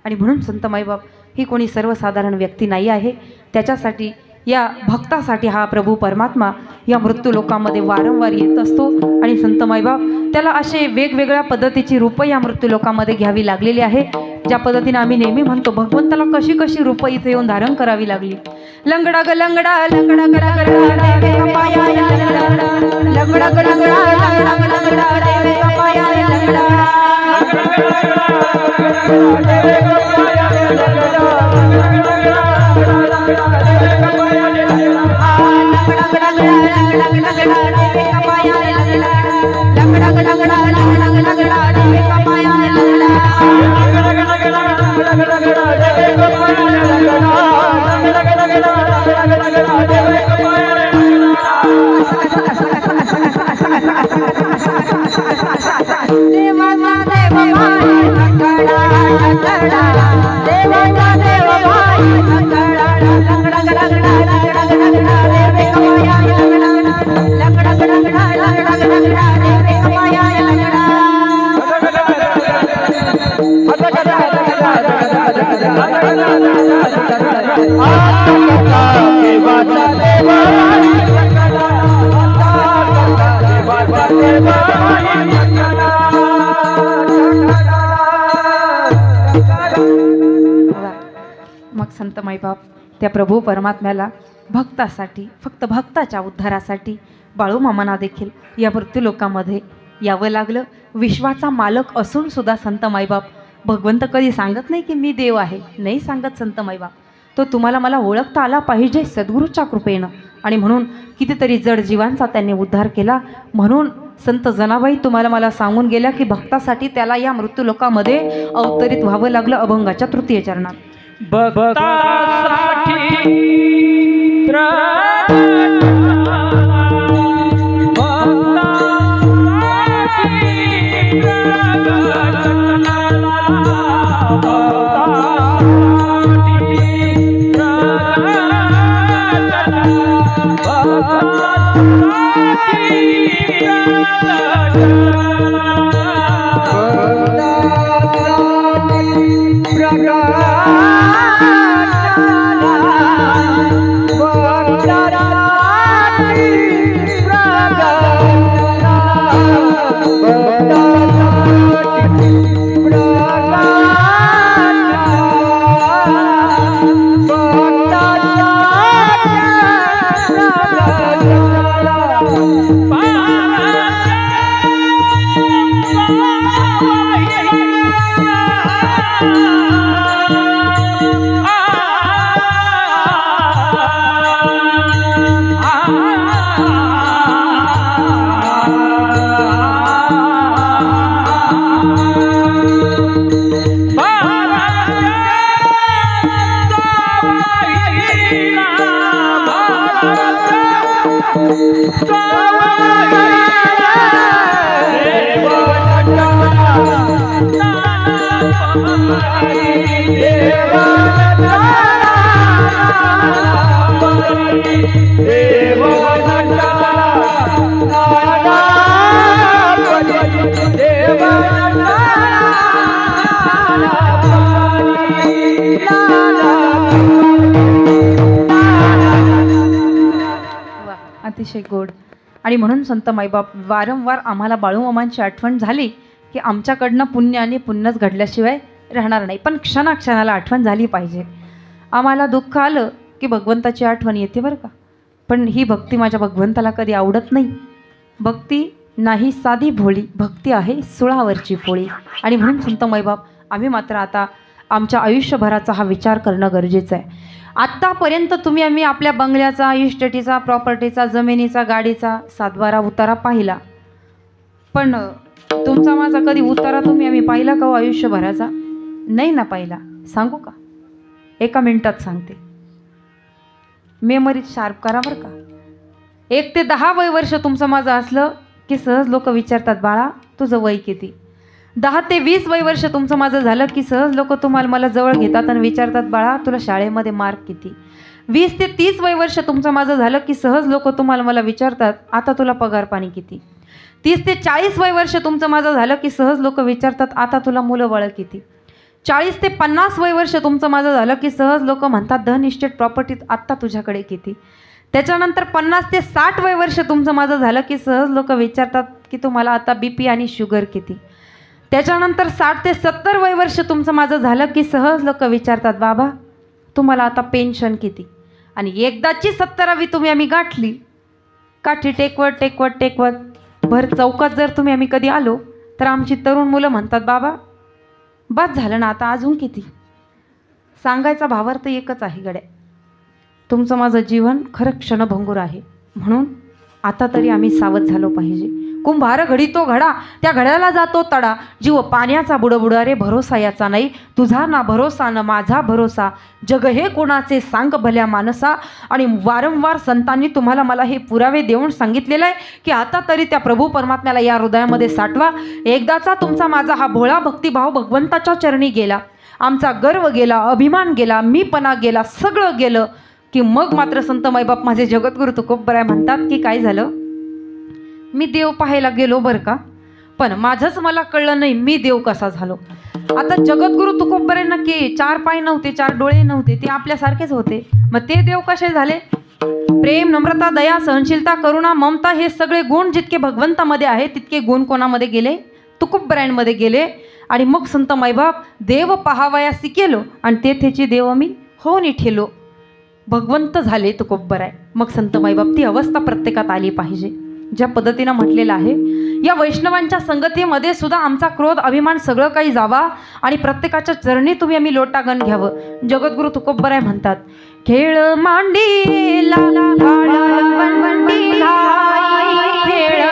आणि म्हणून संत माईबाप ही कोणी सर्वसाधारण व्यक्ती नाही आहे. त्याच्यासाठी या भक्तासाठी हा प्रभू परमात्मा या मृत्यू लोकामध्ये वारंवार येत असतो. आणि संत माईबाप त्याला असे वेगवेगळ्या पद्धतीची रूपं या मृत्यू लोकामध्ये घ्यावी लागलेली आहे. ज्या पद्धतीने आम्ही नेहमी म्हणतो भगवंताला कशी कशी रूपं इथे येऊन धारण करावी लागली. लंगडा ग लंगडा लंगडा ग लंगडा देवे पाया लंगडा ग लंगडा लंगडा ग लंगडा देवे पाया लंगडा मग संत माईबाप त्या प्रभू परमात्म्याला भक्तासाठी फक्त भक्ताच्या उद्धारासाठी बाळूमामांना देखील या मृत्यू लोकामध्ये यावं लागलं. विश्वाचा मालक असून सुद्धा संत माईबाप भगवंत कधी सांगत नाही की मी देव आहे. नाही सांगत संत माईबाप. तो तुम्हाला मला ओळखता आला पाहिजे सद्गुरूच्या कृपेनं. आणि म्हणून कितीतरी जड जीवांचा त्यांनी उद्धार केला. म्हणून संत जनाबाई तुम्हाला मला सांगून गेल्या की भक्तासाठी त्याला या मृत्यू लोकामध्ये अवतरित व्हावं लागलं अभंगाच्या तृतीय चरणात. अतिशय गोड. आणि म्हणून संत माईबाप वारंवार आम्हाला बाळूमामांची आठवण झाली की आमच्याकडनं पुण्य आणि पुण्यच घडल्याशिवाय राहणार नाही, पण क्षणाक्षणाला आठवण झाली पाहिजे. आम्हाला दुःख आलं की भगवंताची आठवण येते बरं का, पण ही भक्ती माझ्या भगवंताला कधी आवडत नाही. भक्ती नाही साधी भोळी, भक्ती आहे सुळावरची पोळी. आणि म्हणून संत माईबाप आम्ही मात्र आता आमच्या आयुष्यभराचा हा विचार करणं गरजेचं आहे. आत्तापर्यंत आम्ही आपल्या बंगल्याचा, इस्टेटीचा, प्रॉपर्टीचा, जमिनीचा, गाडीचा सातबारा उतारा पाहिला, पण तुमचा माझा कधी उतारा आम्ही पाहिला का हो आयुष्यभराचा? नाही ना पाहिला. सांगू का? एका मिनिटात सांगते. मेमरी शार्प करा बरं का. 1 ते 10 वय वर्ष तुमचं माझं असलं की सहज लोक विचारतात, बाळा तुझं वय किती? 10 ते 20 वय वर्ष तुमचं माझं झालं की सहज लोक मला जवळ घेतात आणि विचारतात, बाळा तुला शाळेमध्ये मार्क किती? 20 ते 30 वय वर्ष तुमचं माझं झालं की सहज लोक मला विचारतात, आता तुला पगार पाणी किती? 30 ते 40 वय वर्ष तुमचं माझं झालं की सहज लोक विचारतात, आता तुला मुलं बाळ किती? 40 ते 50 वय वर्ष तुमचं माझं झालं की सहज लोक म्हणतात, धन इस्टेट प्रॉपर्टीत आत्ता तुझ्याकडे किती? त्याच्यानंतर 50 ते 60 वय वर्ष तुमचं माझं झालं की सहज लोक विचारतात की तुम्हाला आता BP आणि शुगर किती? त्याच्यानंतर 60 ते 70 वय वर्ष तुमचं माझं झालं की सहज लोक विचारतात, बाबा तुम्हाला आता पेन्शन किती? आणि एकदाची 70वी आम्ही गाठली, काठी टेकवत भर चौकात जर आम्ही कधी आलो तर आमची तरुण मुलं म्हणतात, बाबा बस झालं ना आता, अजून किती? सांगायचा भावार्थ एकच आहे गड्या, तुमचं माझं जीवन खरं क्षणभंगूर आहे. म्हणून आता तरी आम्ही सावध झालो पाहिजे. कुंभार घडीतो घडा, त्या घड्याला जातो तडा, जीव पाण्याचा बुडबुडा रे भरोसा याचा नाही, तुझा ना भरोसा न माझा भरोसा, जग हे कोणाचे सांग भल्या मानसा. आणि वारंवार संतांनी मला हे पुरावे देऊन सांगितलेलं आहे की आता तरी त्या प्रभू परमात्म्याला या हृदयामध्ये साठवा. एकदाचा तुमचा माझा हा भोळा भक्तिभाव भगवंताच्या चरणी गेला, आमचा गर्व गेला, अभिमान गेला, मीपणा गेला, सगळं गेलं की मग मात्र संत माईबाप माझे जगद्गुरु तुकोबराय म्हणतात की काय झालं, मी देव पाहायला गेलो बरं का, पण माझंच मला कळलं नाही मी देव कसा झालो. आता जगद्गुरु तुकोबराय नक्की 4 पाय नव्हते, 4 डोळे नव्हते, ते आपल्यासारखेच होते, मग ते देव कसे झाले? प्रेम, नम्रता, दया, सहनशीलता, करुणा, ममता हे सगळे गुण जितके भगवंतामध्ये आहेत तितके गुण कोणामध्ये गेले? तुकोबरायांमध्ये गेले. आणि मग संत माईबाप देव पाहावयासी केलो आणि तेथेची देव मी होऊन ठेलो, भगवंत झाले तुकोबराय. मग संत माईबाप ती अवस्था प्रत्येकात आली पाहिजे. ज्या पद्धतीनं म्हटलेलं आहे, या वैष्णवांच्या संगतीमध्ये सुद्धा आमचा क्रोध, अभिमान सगळं काही जावा आणि प्रत्येकाच्या चरणी आम्ही लोटागण घ्यावं. जगद्गुरु तुकोबराय म्हणतात, खेळ मांडीला खेळ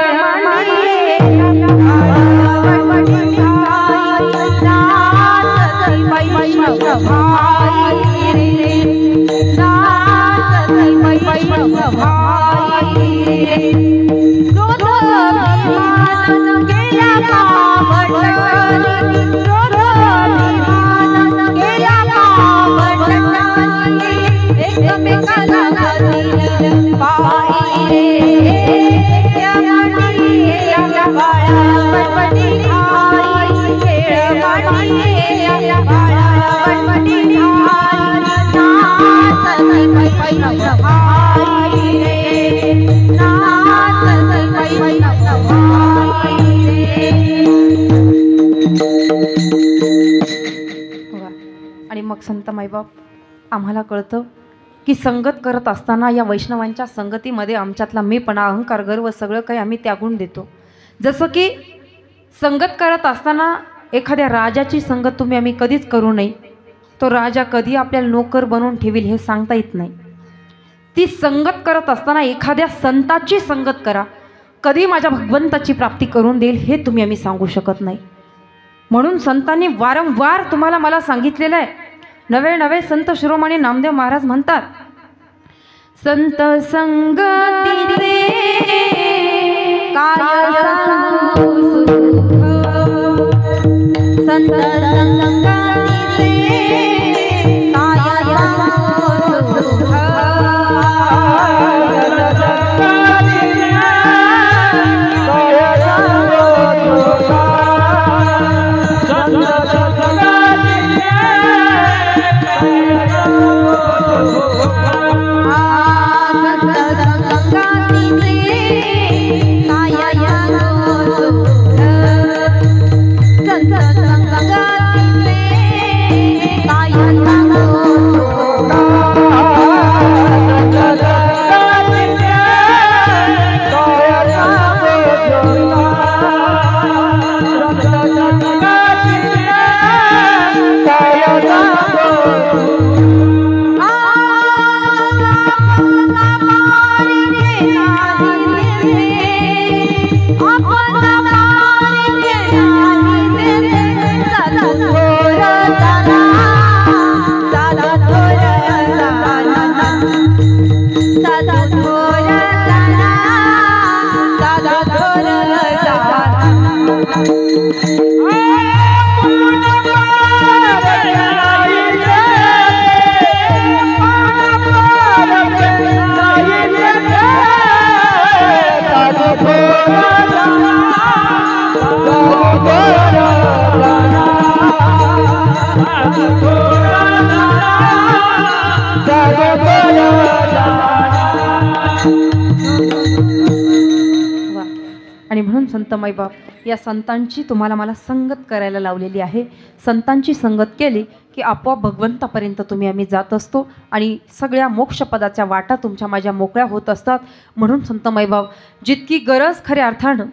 आणि मग संत माईबाप आम्हाला कळतं की संगत करत असताना या वैष्णवांच्या संगतीमध्ये आमच्यातला मीपणा, अहंकार, गर्व सगळं काही आम्ही त्यागून देतो. जसं की संगत करत असताना एखाद्या राजाची संगत आम्ही कधीच करू नये. तो राजा कधी आपल्याला नोकर बनवून ठेवील हे सांगता येत नाही. ती संगत करत असताना एखाद्या संताची संगत करा, कधी माझ्या भगवंताची प्राप्ती करून देईल हे आम्ही सांगू शकत नाही. म्हणून संतांनी वारंवार मला सांगितलेलं आहे. नवे संत शिरोमणी नामदेव महाराज म्हणतात, संत संगतीचे काय सांगू सुख, संत संगतीचे काय सांगू सुख, संत संगतीचे वा. आणि म्हणून संत माईबाप या संतांची तुम्हाला मला संगत करायला लावलेली आहे. संतांची संगत केली की आपोआप भगवंतापर्यंत तुम्ही आम्ही जात असतो आणि सगळ्या मोक्षपदाच्या वाटा तुमच्या माझ्या मोकळ्या होत असतात. म्हणून संत माईबाप जितकी गरज खऱ्या अर्थानं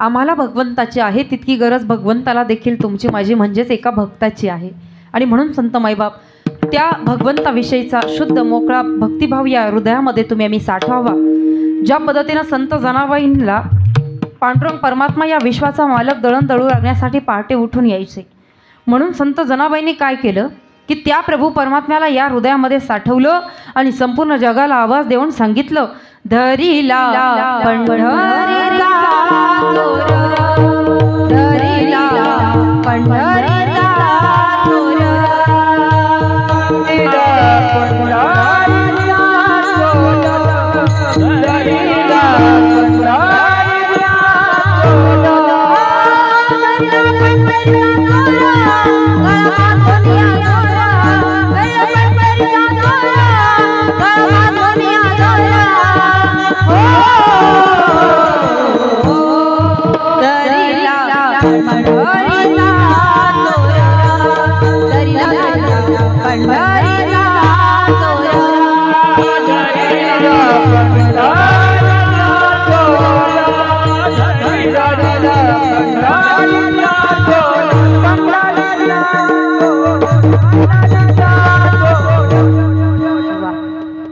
आम्हाला भगवंताची आहे तितकी गरज भगवंताला देखील तुमची माझी म्हणजेच एका भक्ताची आहे. आणि म्हणून संत माईबाप त्या भगवंताविषयीचा शुद्ध मोकळा भक्तिभाव या हृदयामध्ये तुम्ही आम्ही साठवावा. ज्या पद्धतीनं संत जनाबाईंना पांडुरंग परमात्मा या विश्वाचा मालक दळण दळू लागण्यासाठी पहाटे उठून यायचे. म्हणून संत जनाबाईंनी काय केलं की त्या प्रभू परमात्म्याला या हृदयामध्ये साठवलं आणि संपूर्ण जगाला आवाज देऊन सांगितलं, धरीला पंढरीचा जोर, धरीला पंढरीचा जोर,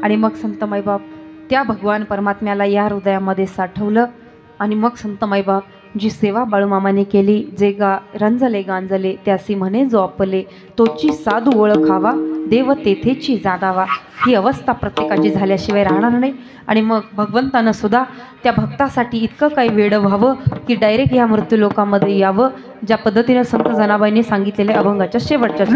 आणि मग संत माईबाप त्या भगवान परमात्म्याला या हृदयामध्ये साठवलं. आणि मग संत माईबाप जी सेवा बाळूमामाने केली, जे रंजले गांजले त्यासी म्हणे जो आपले, तोची साधू ओळखावा देव तेथेची जादावा. ही अवस्था प्रत्येकाची झाल्याशिवाय राहणार नाही. आणि मग भगवंतानं सुद्धा त्या भक्तासाठी इतकं काही वेडं व्हावं की डायरेक्ट ह्या मृत्यूलोकामध्ये यावं. ज्या पद्धतीनं संत जनाबाईंनी सांगितलेले अभंगाच्या शेवटच्या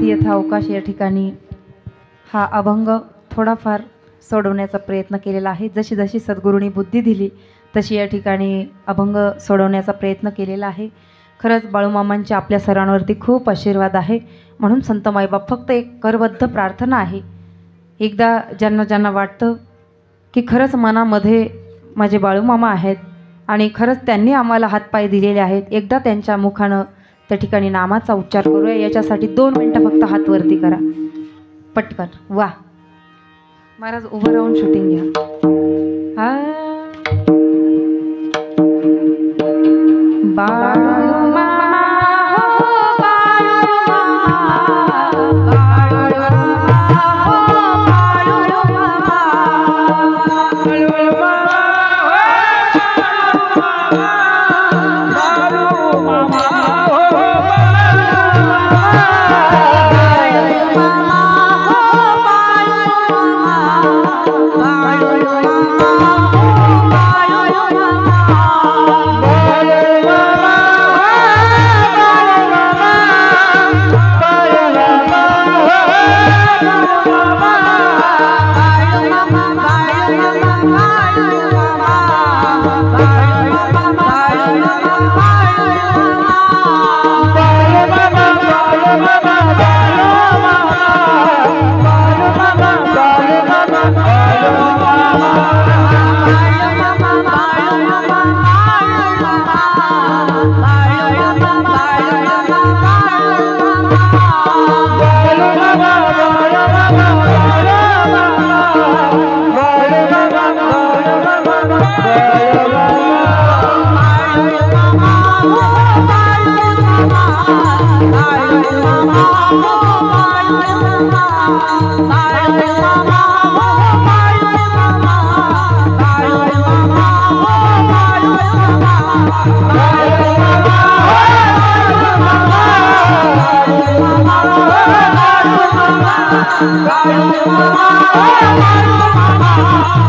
यथावकाश या ठिकाणी हा अभंग थोडाफार सोडवण्याचा प्रयत्न केलेला आहे. जशी जशी सद्गुरूंनी बुद्धी दिली तशी या ठिकाणी अभंग सोडवण्याचा प्रयत्न केलेला आहे. खरंच बाळूमामांचे आपल्या सर्वांवरती खूप आशीर्वाद आहे. म्हणून संत माईबाप फक्त एक करबद्ध प्रार्थना आहे. एकदा ज्यांना ज्यांना वाटतं की खरंच मनामध्ये माझे बाळूमामा आहेत आणि खरंच त्यांनी आम्हाला हातपाय दिलेले आहेत, एकदा त्यांच्या मुखानं त्या ठिकाणी नामाचा उच्चार करूया. याच्यासाठी 2 मिनटं फक्त हात वरती करा पटकन. वा महाराज उभं राहून शूटिंग घ्या. बाळूमामा Bye.